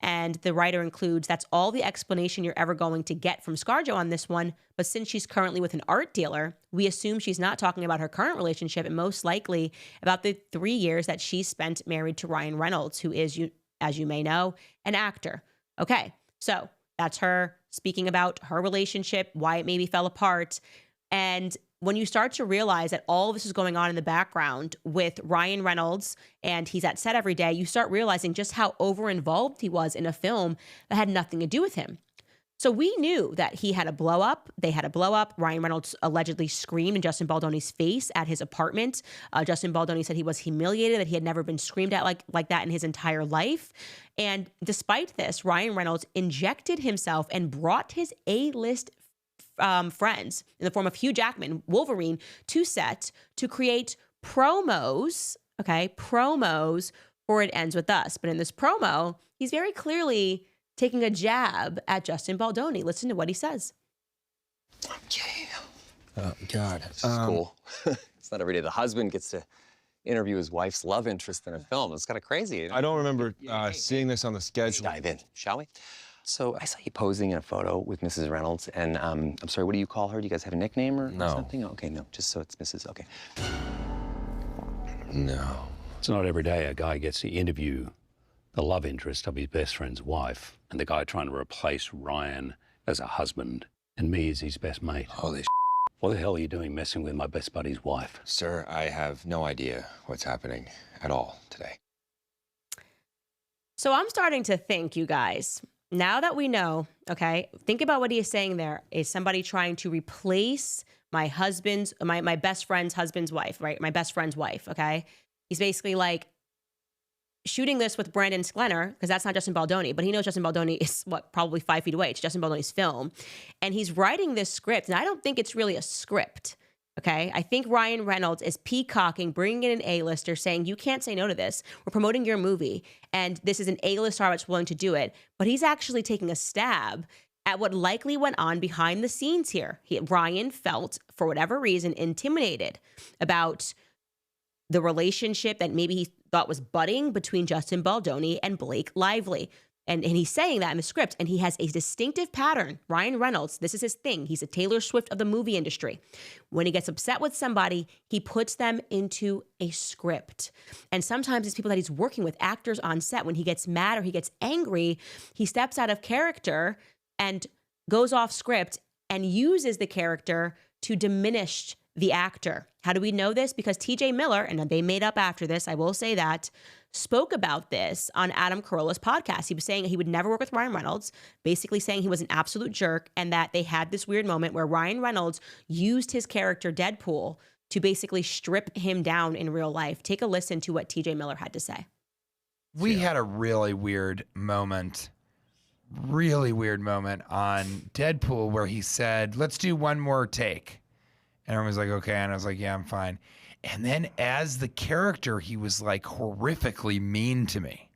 Speaker 1: And the writer includes, that's all the explanation you're ever going to get from ScarJo on this one. But since she's currently with an art dealer, we assume she's not talking about her current relationship, and most likely about the 3 years that she spent married to Ryan Reynolds, who is, as you may know, an actor. Okay, so that's her speaking about her relationship, why it maybe fell apart. And when you start to realize that all this is going on in the background with Ryan Reynolds and he's at set every day, you start realizing just how over-involved he was in a film that had nothing to do with him. So we knew that he had a blow up. They had a blow up. Ryan Reynolds allegedly screamed in Justin Baldoni's face at his apartment. Justin Baldoni said he was humiliated, that he had never been screamed at like that in his entire life. And despite this, Ryan Reynolds injected himself and brought his A-list friends in the form of Hugh Jackman, Wolverine, to set to create promos, promos for It Ends With Us. But in this promo, he's very clearly taking a jab at Justin Baldoni. Listen to what he says.
Speaker 4: Okay.
Speaker 5: Oh, God.
Speaker 4: This is cool. It's not every day the husband gets to interview his wife's love interest in a film. It's kind of crazy.
Speaker 5: I don't remember seeing this on the
Speaker 4: Let's
Speaker 5: schedule.
Speaker 4: dive in, shall we? So I saw you posing in a photo with Mrs. Reynolds, and I'm sorry, what do you call her? Do you guys have a nickname or something? Okay, no, just so it's Mrs. Okay.
Speaker 5: No.
Speaker 6: It's not every day a guy gets to interview the love interest of his best friend's wife, and the guy trying to replace Ryan as a husband, and me as his best mate.
Speaker 5: Holy s***.
Speaker 6: What the hell are you doing messing with my best buddy's wife?
Speaker 5: Sir, I have no idea what's happening at all today.
Speaker 1: So I'm starting to think, you guys, now that we know, okay, think about what he is saying there. Is somebody trying to replace my husband's, my best friend's husband's wife, right? My best friend's wife, okay? He's basically like shooting this with Brandon Sklenner, because that's not Justin Baldoni, but he knows Justin Baldoni is, probably 5 feet away. It's Justin Baldoni's film. And he's writing this script, and I don't think it's really a script. Okay, I think Ryan Reynolds is peacocking, bringing in an A-lister, saying, you can't say no to this. We're promoting your movie, and this is an A-list star that's willing to do it. But he's actually taking a stab at what likely went on behind the scenes here. Ryan felt, for whatever reason, intimidated about the relationship that maybe he thought was budding between Justin Baldoni and Blake Lively. And he's saying that in the script, and he has a distinctive pattern. Ryan Reynolds, this is his thing. He's a Taylor Swift of the movie industry. When he gets upset with somebody, he puts them into a script. And sometimes it's people that he's working with, actors on set. When he gets mad or he gets angry, he steps out of character and goes off script and uses the character to diminish the actor. How do we know this? Because TJ Miller, and they made up after this, I will say that, spoke about this on Adam Carolla's podcast. He was saying he would never work with Ryan Reynolds, basically saying he was an absolute jerk, and that they had this weird moment where Ryan Reynolds used his character Deadpool to basically strip him down in real life. Take a listen to what TJ Miller had to say.
Speaker 7: We had a really weird moment on Deadpool where he said, let's do one more take. And everyone was like, okay. And I was like, yeah, I'm fine. And then as the character, he was like horrifically mean to me,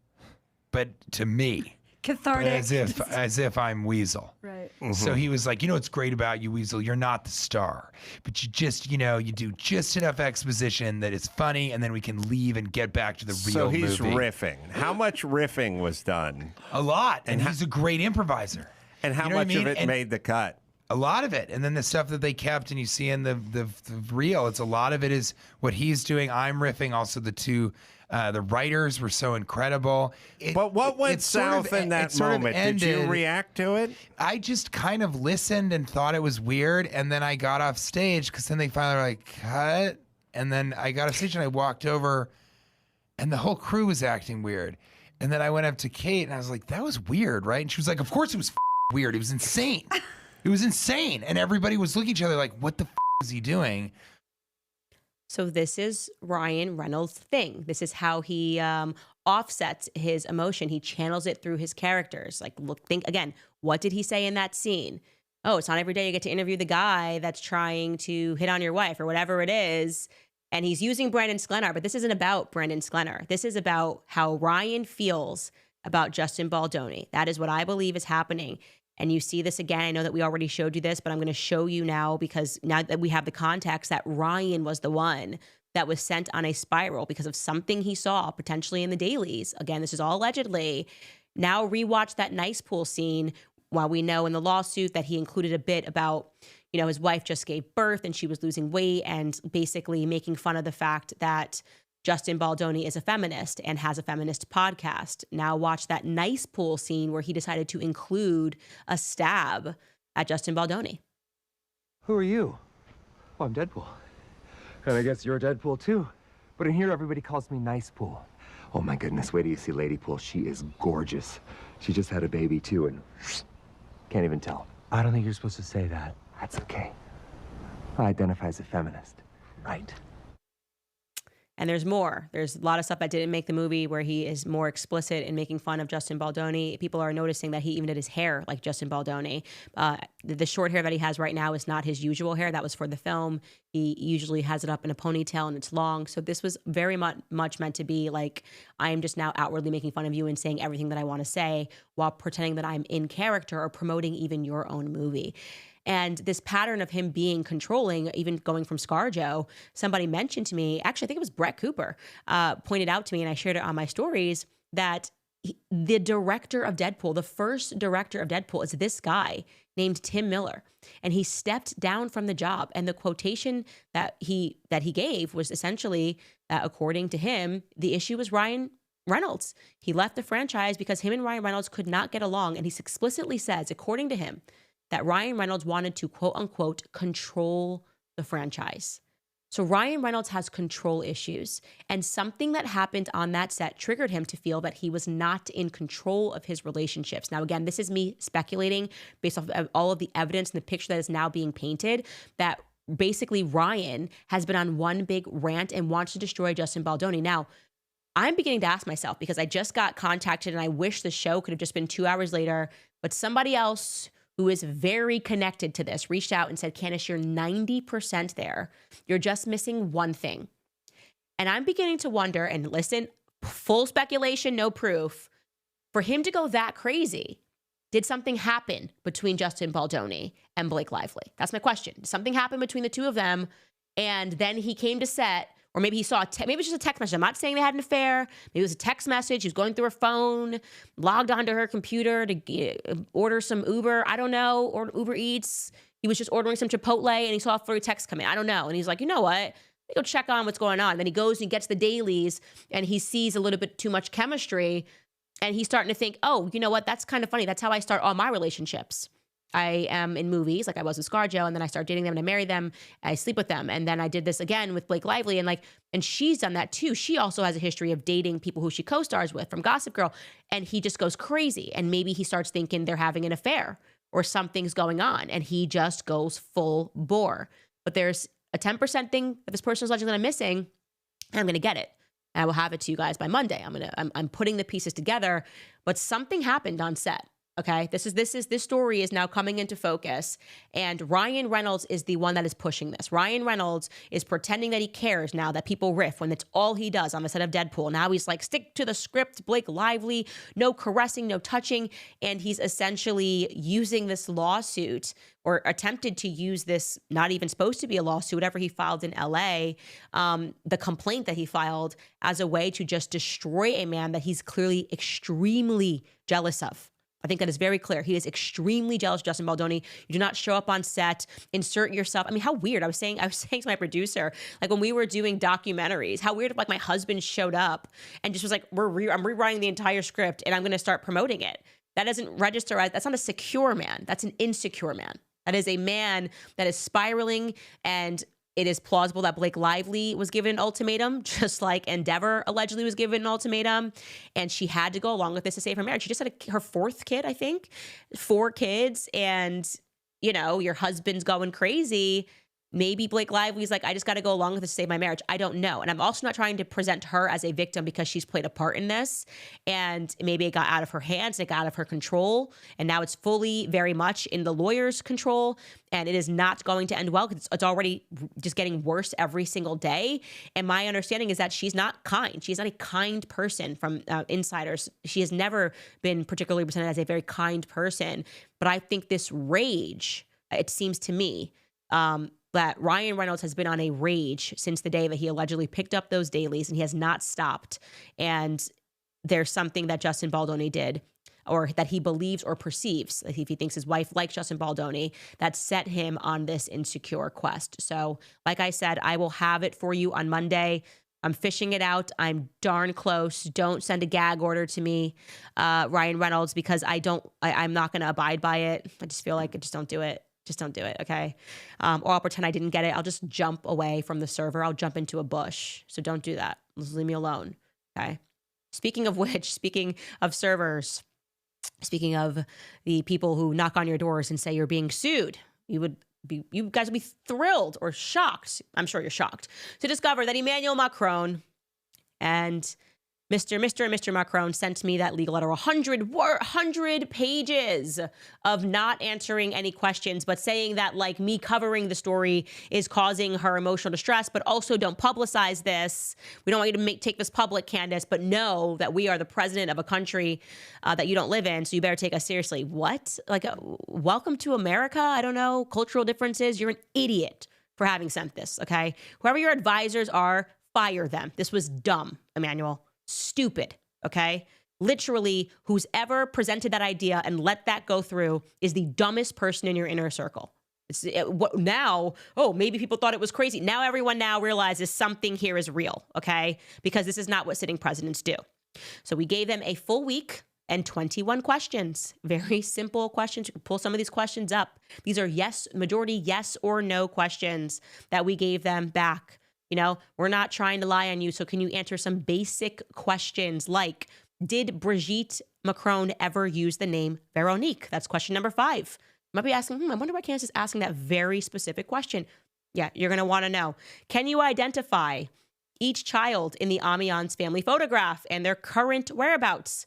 Speaker 7: but to me.
Speaker 8: Cathartic.
Speaker 7: But as if I'm Weasel.
Speaker 8: Right.
Speaker 7: Mm-hmm. So he was like, you know what's great about you, Weasel? You're not the star, but you just, you do just enough exposition that it's funny, and then we can leave and get back to the real movie.
Speaker 9: So he's riffing. How much riffing was done?
Speaker 7: A lot. And he's a great improviser.
Speaker 9: And how much of it made the cut?
Speaker 7: A lot of it. And then the stuff that they kept and you see in the reel, it's a lot of it is what he's doing. I'm riffing. Also the two, the writers were so incredible.
Speaker 8: But what went south in that moment? Did you react to it?
Speaker 7: I just kind of listened and thought it was weird. And then I got off stage because then they finally were like, cut. And then I got off stage and I walked over and the whole crew was acting weird. And then I went up to Kate and I was like, that was weird, right? And she was like, of course it was weird. It was insane. It was insane. And everybody was looking at each other like, what the is he doing?
Speaker 1: So this is Ryan Reynolds' thing. This is how he offsets his emotion. He channels it through his characters. Like, look, think again, what did he say in that scene? Oh, it's not every day you get to interview the guy that's trying to hit on your wife or whatever it is. And he's using Brandon Sklenar, but this isn't about Brandon Sklenar. This is about how Ryan feels about Justin Baldoni. That is what I believe is happening. And you see this again. I know that we already showed you this, but I'm going to show you now because now that we have the context that Ryan was the one that was sent on a spiral because of something he saw potentially in the dailies. Again, this is all allegedly. Now rewatch that nice pool scene while we know in the lawsuit that he included a bit about, you know, his wife just gave birth and she was losing weight and basically making fun of the fact that Justin Baldoni is a feminist and has a feminist podcast. Now watch that nice pool scene where he decided to include a stab at Justin Baldoni.
Speaker 9: Who are you? Oh, I'm Deadpool. And I guess you're Deadpool too. But in here, everybody calls me Nice Pool. Oh my goodness, wait till you see Lady Pool. She is gorgeous. She just had a baby too and can't even tell. I don't think you're supposed to say that. That's okay. I identify as a feminist. Right.
Speaker 1: And there's more. There's a lot of stuff that didn't make the movie where he is more explicit in making fun of Justin Baldoni. People are noticing that he even did his hair like Justin Baldoni. The short hair that he has right now is not his usual hair. That was for the film. He usually has it up in a ponytail and it's long. So this was very much meant to be like, I am just now outwardly making fun of you and saying everything that I want to say while pretending that I'm in character or promoting even your own movie. And this pattern of him being controlling, even going from ScarJo, somebody mentioned to me, actually, I think it was Brett Cooper, pointed out to me, and I shared it on my stories, that the director of Deadpool, the first director of Deadpool is this guy named Tim Miller. And he stepped down from the job. And the quotation that he gave was essentially, according to him, the issue was Ryan Reynolds. He left the franchise because him and Ryan Reynolds could not get along. And he explicitly says, according to him, that Ryan Reynolds wanted to, quote unquote, control the franchise. So Ryan Reynolds has control issues, and something that happened on that set triggered him to feel that he was not in control of his relationships. Now, again, this is me speculating based off of all of the evidence and the picture that is now being painted, that basically Ryan has been on one big rant and wants to destroy Justin Baldoni. Now, I'm beginning to ask myself, because I just got contacted and I wish the show could have just been 2 hours later, but somebody else who is very connected to this, reached out and said, Candace, you're 90% there. You're just missing one thing. And I'm beginning to wonder, and listen, full speculation, no proof, for him to go that crazy, did something happen between Justin Baldoni and Blake Lively? That's my question. Did something happen between the two of them? And then he came to set, or maybe he saw, maybe it was just a text message. I'm not saying they had an affair. Maybe it was a text message. He was going through her phone, logged onto her computer to order some Uber. I don't know, or Uber Eats. He was just ordering some Chipotle and he saw a free text come in. I don't know. And he's like, you know what? Let me go check on what's going on. And then he goes and he gets the dailies and he sees a little bit too much chemistry. And he's starting to think, oh, you know what? That's kind of funny. That's how I start all my relationships. I am in movies, like I was with ScarJo, and then I start dating them and I marry them, I sleep with them. And then I did this again with Blake Lively, and she's done that too. She also has a history of dating people who she co-stars with from Gossip Girl, and he just goes crazy. And maybe he starts thinking they're having an affair or something's going on, and he just goes full bore. But there's a 10% thing that this person's legend that I'm missing, and I'm going to get it. And I will have it to you guys by Monday. I'm putting the pieces together, but something happened on set. Okay, this story is now coming into focus, and Ryan Reynolds is the one that is pushing this. Ryan Reynolds is pretending that he cares now that people riff when it's all he does on the set of Deadpool. Now he's like, stick to the script, Blake Lively, no caressing, no touching, and he's essentially using this lawsuit, or attempted to use this, not even supposed to be a lawsuit, whatever he filed in LA, the complaint that he filed, as a way to just destroy a man that he's clearly extremely jealous of. I think that is very clear. He is extremely jealous of Justin Baldoni. You do not show up on set, insert yourself. I mean, how weird. I was saying to my producer, like when we were doing documentaries, how weird if like my husband showed up and just was like, I'm rewriting the entire script and I'm going to start promoting it. That doesn't register as, that's not a secure man. That's an insecure man. That is a man that is spiraling, and it is plausible that Blake Lively was given an ultimatum, just like Endeavor allegedly was given an ultimatum, and she had to go along with this to save her marriage. She just had her 4th kid, I think, 4 kids, and, you know, your husband's going crazy. Maybe Blake Lively's like, I just got to go along with this to save my marriage. I don't know. And I'm also not trying to present her as a victim because she's played a part in this. And maybe it got out of her hands, it got out of her control. And now it's fully very much in the lawyer's control. And it is not going to end well because it's already just getting worse every single day. And my understanding is that she's not kind. She's not a kind person from insiders. She has never been particularly presented as a very kind person. But I think this rage, it seems to me, that Ryan Reynolds has been on a rage since the day that he allegedly picked up those dailies, and he has not stopped. And there's something that Justin Baldoni did, or that he believes or perceives, if he thinks his wife likes Justin Baldoni, that set him on this insecure quest. So like I said, I will have it for you on Monday. I'm fishing it out. I'm darn close. Don't send a gag order to me, Ryan Reynolds, because I'm not going to abide by it. I just feel like I just don't do it. Just don't do it, okay? Or I'll pretend I didn't get it. I'll just jump away from the server. I'll jump into a bush. So don't do that. Just leave me alone, okay? Speaking of which, speaking of servers, speaking of the people who knock on your doors and say you're being sued, you guys would be thrilled or shocked, I'm sure you're shocked, to discover that Emmanuel Macron and Mr. Macron sent me that legal letter, 100 pages of not answering any questions, but saying that like me covering the story is causing her emotional distress, but also don't publicize this. We don't want you to take this public, Candace, but know that we are the president of a country that you don't live in, so you better take us seriously. What? Like, welcome to America? I don't know. Cultural differences? You're an idiot for having sent this, okay? Whoever your advisors are, fire them. This was dumb, Emmanuel. Stupid, okay? Literally, who's ever presented that idea and let that go through is the dumbest person in your inner circle. Now, maybe people thought it was crazy. Now everyone now realizes something here is real, okay? Because this is not what sitting presidents do. So we gave them a full week and 21 questions. Very simple questions. You can pull some of these questions up. These are majority yes or no questions that we gave them back. You know, we're not trying to lie on you. So can you answer some basic questions like, did Brigitte Macron ever use the name Veronique? That's question number 5. You might be asking, I wonder why Candace is asking that very specific question. Yeah, you're going to want to know. Can you identify each child in the Amiens family photograph and their current whereabouts?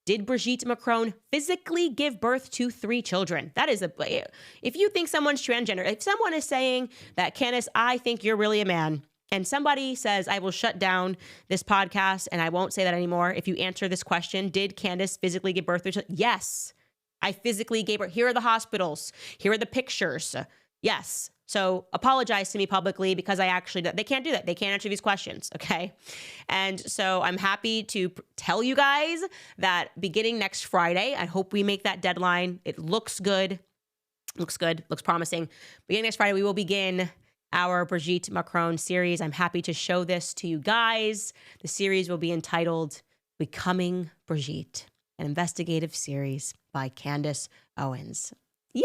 Speaker 1: Did Brigitte Macron physically give birth to 3 children? That is if you think someone's transgender, if someone is saying that, Candace, I think you're really a man, and somebody says, I will shut down this podcast and I won't say that anymore if you answer this question, did Candace physically give birth to children? Yes, I physically gave birth. Here are the hospitals. Here are the pictures. Yes. So apologize to me publicly because they can't do that. They can't answer these questions, okay? And so I'm happy to tell you guys that beginning next Friday, I hope we make that deadline. It looks good. Looks promising. Beginning next Friday, we will begin our Brigitte Macron series. I'm happy to show this to you guys. The series will be entitled Becoming Brigitte, an investigative series by Candace Owens. Yay!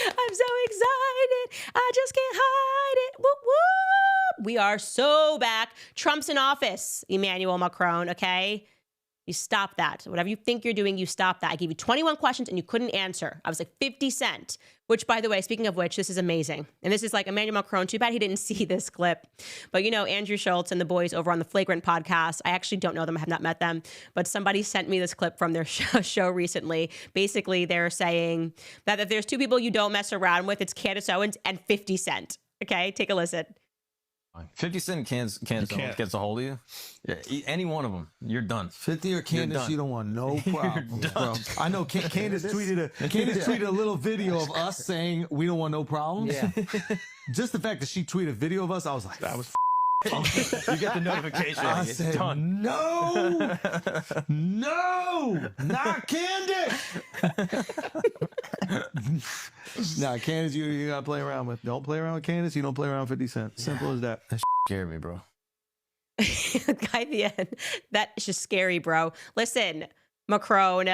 Speaker 1: I'm so excited. I just can't hide it. Whoop, whoop. We are so back. Trump's in office, Emmanuel Macron, okay? You stop that. Whatever you think you're doing, you stop that. I gave you 21 questions and you couldn't answer. I was like 50 Cent, which, by the way, speaking of which, this is amazing. And this is like Emmanuel Macron. Too bad he didn't see this clip. But you know, Andrew Schultz and the boys over on the Flagrant podcast, I actually don't know them. I have not met them. But somebody sent me this clip from their show recently. Basically, they're saying that if there's 2 people you don't mess around with, it's Candace Owens and 50 Cent. Okay, take a listen.
Speaker 10: 50 Cent Candace gets a hold of you. Yeah, any one of them, you're done.
Speaker 11: 50 or Candace, you don't want no problems, bro. I know Candace tweeted a little video of us saying we don't want no problems. Yeah. Just the fact that she tweeted a video of us, I was like, that was
Speaker 10: You get the notification.
Speaker 11: I
Speaker 10: It's
Speaker 11: said,
Speaker 10: done.
Speaker 11: no, no, not Candace. Nah, Candace, you gotta play around with. Don't play around with Candace. You don't play around with 50 Cent. Simple as that.
Speaker 10: That scared me, bro.
Speaker 1: Guy at the end, that's just scary, bro. Listen, Macron,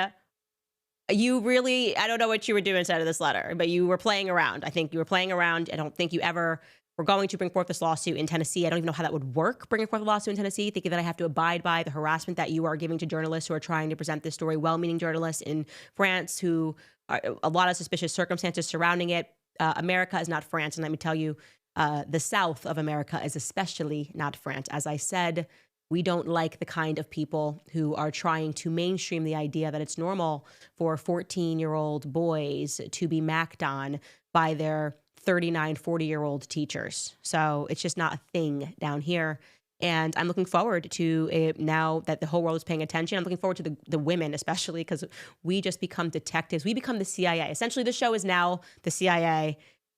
Speaker 1: you really, I don't know what you were doing inside of this letter, but you were playing around. I think you were playing around. I don't think you ever were going to bring forth this lawsuit in Tennessee. I don't even know how that would work, bringing forth a lawsuit in Tennessee, thinking that I have to abide by the harassment that you are giving to journalists who are trying to present this story, well-meaning journalists in France who are a lot of suspicious circumstances surrounding it. America is not France. And let me tell you, the South of America is especially not France. As I said, we don't like the kind of people who are trying to mainstream the idea that it's normal for 14-year-old boys to be macked on by their 39, 40-year-old teachers. So it's just not a thing down here. And I'm looking forward to it now that the whole world is paying attention. I'm looking forward to the women, especially because we just become detectives. We become the CIA. Essentially, the show is now the CIA.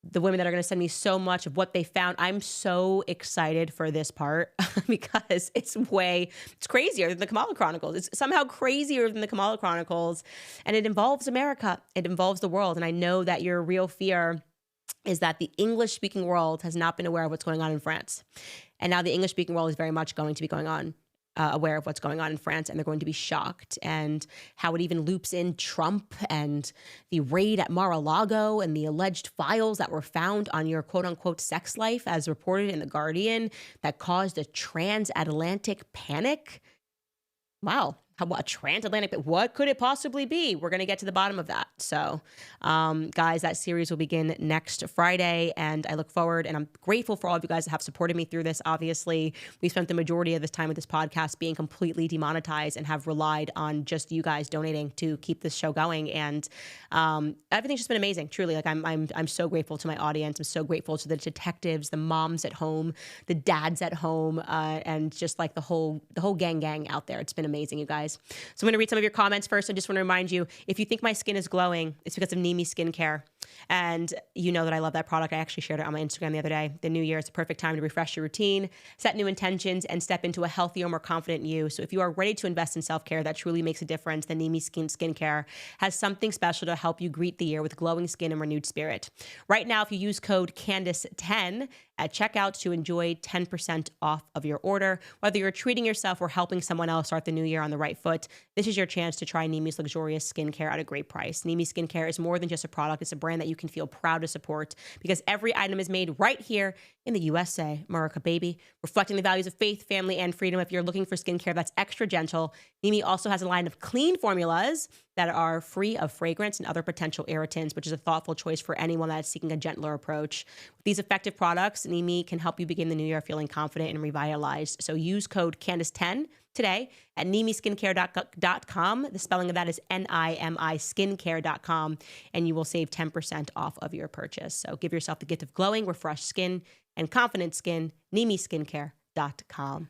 Speaker 1: The women that are going to send me so much of what they found. I'm so excited for this part because it's crazier than the Kamala Chronicles. It's somehow crazier than the Kamala Chronicles. And it involves America. It involves the world. And I know that your real fear is that the English-speaking world has not been aware of what's going on in France. And now the English-speaking world is very much going to be aware of what's going on in France, and they're going to be shocked, and how it even loops in Trump and the raid at Mar-a-Lago and the alleged files that were found on your quote-unquote sex life, as reported in The Guardian, that caused a transatlantic panic. Wow. A transatlantic, what could it possibly be? We're going to get to the bottom of that. So, guys, that series will begin next Friday, and I look forward, and I'm grateful for all of you guys that have supported me through this. Obviously, we spent the majority of this time with this podcast being completely demonetized and have relied on just you guys donating to keep this show going, and everything's just been amazing. Truly, like I'm so grateful to my audience. I'm so grateful to the detectives, the moms at home, the dads at home, and just like the whole gang out there. It's been amazing, you guys. So I'm going to read some of your comments first. I just want to remind you, if you think my skin is glowing, it's because of Nimi Skincare. And you know that I love that product. I actually shared it on my Instagram the other day. The new year is the perfect time to refresh your routine, set new intentions, and step into a healthier, more confident you. So if you are ready to invest in self-care that truly makes a difference, then Nimi Skincare has something special to help you greet the year with glowing skin and renewed spirit. Right now, if you use code Candace10 at checkout to enjoy 10% off of your order, whether you're treating yourself or helping someone else start the new year on the right foot, this is your chance to try Nimi's luxurious skincare at a great price. Nimi Skincare is more than just a product. It's a brand that you can feel proud to support because every item is made right here in the USA, America, baby, reflecting the values of faith, family, and freedom. If you're looking for skincare that's extra gentle, Nimi also has a line of clean formulas that are free of fragrance and other potential irritants, which is a thoughtful choice for anyone that's seeking a gentler approach. With these effective products, Nimi can help you begin the new year feeling confident and revitalized. So use code Candace10 today at NimiSkincare.com. The spelling of that is Nimi Skincare.com, and you will save 10% off of your purchase. So give yourself the gift of glowing, refreshed skin, and confident skin. NimiSkincare.com.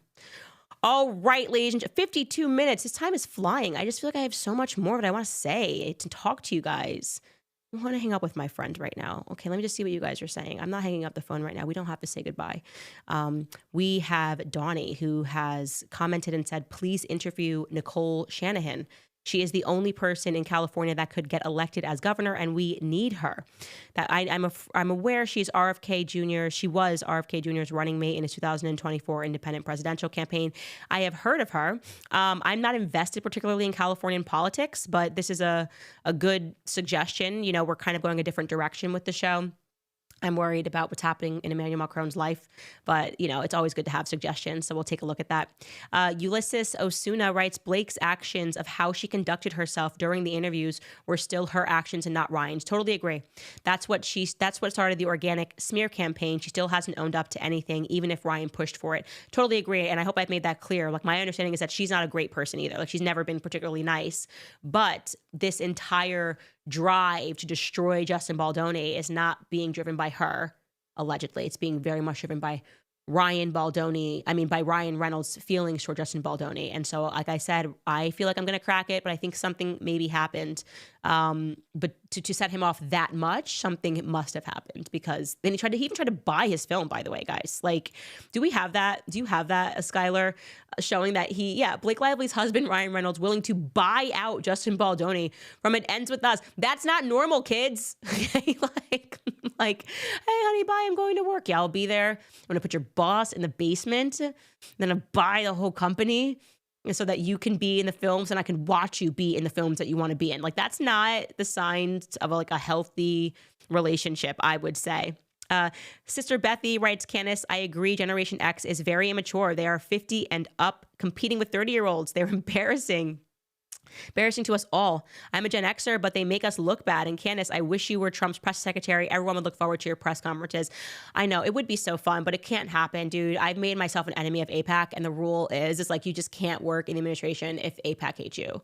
Speaker 1: All right, ladies and gentlemen, 52 minutes. This time is flying. I just feel like I have so much more that I want to say, to talk to you guys. I want to hang up with my friend right now. Okay, let me just see what you guys are saying. I'm not hanging up the phone right now. We don't have to say goodbye. We have Donnie, who has commented and said, please interview Nicole Shanahan. She is the only person in California that could get elected as governor, and we need her. That I'm aware she's RFK Jr. She was RFK Jr.'s running mate in his 2024 independent presidential campaign. I have heard of her. I'm not invested particularly in Californian politics, but this is a good suggestion. You know, we're kind of going a different direction with the show. I'm worried about what's happening in Emmanuel Macron's life, but, you know, it's always good to have suggestions, so we'll take a look at that. Ulysses Osuna writes, Blake's actions of how she conducted herself during the interviews were still her actions and not Ryan's. Totally agree. That's what started the organic smear campaign. She still hasn't owned up to anything, even if Ryan pushed for it. Totally agree, and I hope I've made that clear. Like, my understanding is that she's not a great person either. Like, she's never been particularly nice, but this entire drive to destroy Justin Baldoni is not being driven by her, allegedly. It's being very much driven by Ryan Reynolds' feelings toward Justin Baldoni. And so, like I said, I feel like I'm going to crack it, but I think something maybe happened. But to set him off that much, something must have happened, because then he even tried to buy his film, by the way, guys. Like, do we have that? Do you have that, Skylar, showing that Blake Lively's husband, Ryan Reynolds, willing to buy out Justin Baldoni from It Ends With Us? That's not normal, kids. like, hey, honey, bye, I'm going to work. Yeah, I'll be there. I'm going to put your boss in the basement, then I'll buy the whole company so that you can be in the films and I can watch you be in the films that you want to be in. Like, that's not the signs of a healthy relationship, I would say. Sister Bethy writes, Candace, I agree. Generation X is very immature. They are 50 and up competing with 30-year-olds. They're embarrassing to us all. I'm a Gen Xer, but they make us look bad. And Candace, I wish you were Trump's press secretary. Everyone would look forward to your press conferences. I know it would be so fun, but it can't happen, dude. I've made myself an enemy of AIPAC, and the rule is, it's like, you just can't work in the administration if AIPAC hates you.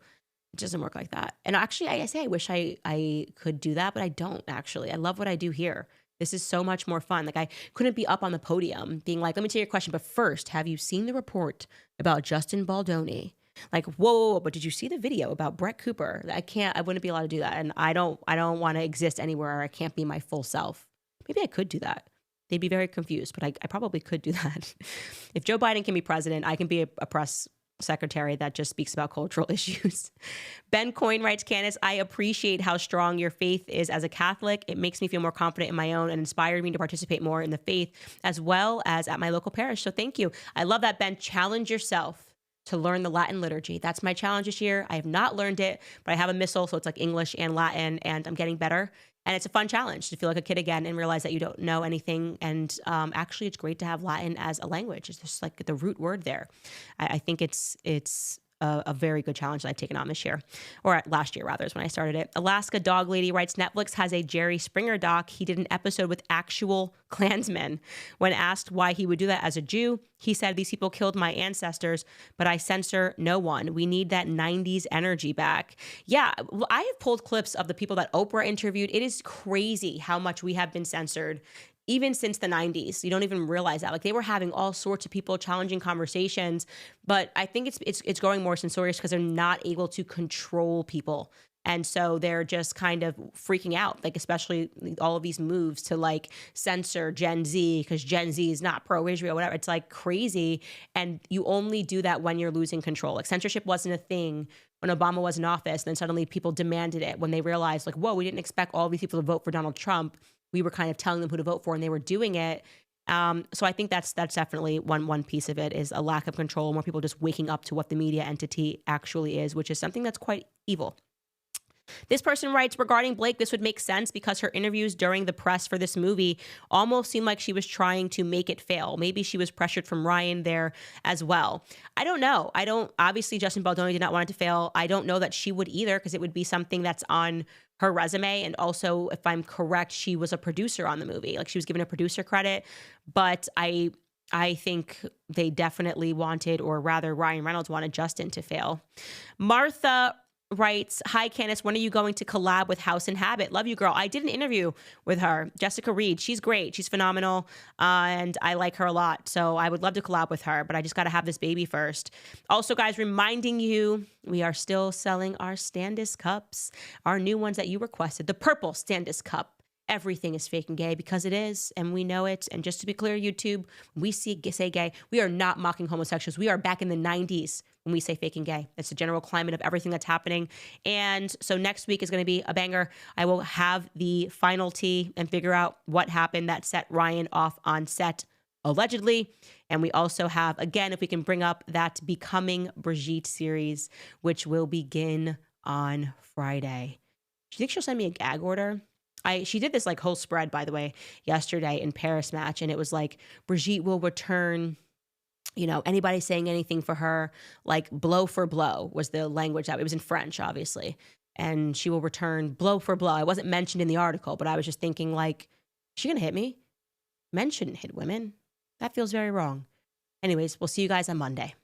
Speaker 1: It doesn't work like that. And actually, I wish I could do that, but I don't actually. I love what I do here. This is so much more fun. Like, I couldn't be up on the podium being like, let me take your question, but first, have you seen the report about Justin Baldoni? Like, whoa, but did you see the video about Brett Cooper? I wouldn't be allowed to do that. And I don't want to exist anywhere where I can't be my full self. Maybe I could do that. They'd be very confused, but I probably could do that. If Joe Biden can be president, I can be a press secretary that just speaks about cultural issues. Ben Coyne writes, Candace, I appreciate how strong your faith is as a Catholic. It makes me feel more confident in my own and inspired me to participate more in the faith as well as at my local parish. So thank you. I love that, Ben. Challenge yourself to learn the Latin liturgy. That's my challenge this year. I have not learned it, but I have a missal, so it's like English and Latin, and I'm getting better. And it's a fun challenge to feel like a kid again and realize that you don't know anything. And actually, it's great to have Latin as a language. It's just like the root word there. I think it's a very good challenge that I've taken on this year, or last year rather, is when I started it. Alaska Dog Lady writes, Netflix has a Jerry Springer doc. He did an episode with actual Klansmen. When asked why he would do that as a Jew, he said, these people killed my ancestors, but I censor no one. We need that 90s energy back. Yeah, I have pulled clips of the people that Oprah interviewed. It is crazy how much we have been censored even since the 90s. You don't even realize that. Like, they were having all sorts of people challenging conversations, but I think it's growing more censorious because they're not able to control people. And so they're just kind of freaking out, like, especially all of these moves to like censor Gen Z because Gen Z is not pro-Israel, whatever. It's like crazy. And you only do that when you're losing control. Like, censorship wasn't a thing when Obama was in office. And then suddenly people demanded it when they realized, like, whoa, we didn't expect all these people to vote for Donald Trump. We were kind of telling them who to vote for, and they were doing it. So I think that's definitely one piece of it, is a lack of control, more people just waking up to what the media entity actually is, which is something that's quite evil. This person writes, regarding Blake, this would make sense because her interviews during the press for this movie almost seemed like she was trying to make it fail. Maybe she was pressured from Ryan there as well. I don't know. Obviously, Justin Baldoni did not want it to fail. I don't know that she would either, because it would be something that's on her resume. And also, if I'm correct, she was a producer on the movie. Like, she was given a producer credit. But I think they definitely wanted, or rather Ryan Reynolds wanted, Justin to fail. Martha writes, hi, Candace, when are you going to collab with House and Habit? Love you, girl. I did an interview with her, Jessica Reed. She's great. She's phenomenal. And I like her a lot. So I would love to collab with her, but I just got to have this baby first. Also, guys, reminding you, we are still selling our Standis cups, our new ones that you requested, the purple Standis cup. Everything is fake and gay because it is, and we know it. And just to be clear, YouTube, when we say gay, we are not mocking homosexuals. We are back in the 90s when we say fake and gay. It's the general climate of everything that's happening. And so next week is going to be a banger. I will have the final tea and figure out what happened that set Ryan off on set, allegedly. And we also have, again, if we can bring up that Becoming Brigitte series, which will begin on Friday. Do you think she'll send me a gag order? She did this like whole spread, by the way, yesterday in Paris Match. And it was like, Brigitte will return, you know, anybody saying anything for her, like blow for blow was the language that it was in French, obviously. And she will return blow for blow. I wasn't mentioned in the article, but I was just thinking, like, is she going to hit me? Men shouldn't hit women. That feels very wrong. Anyways, we'll see you guys on Monday.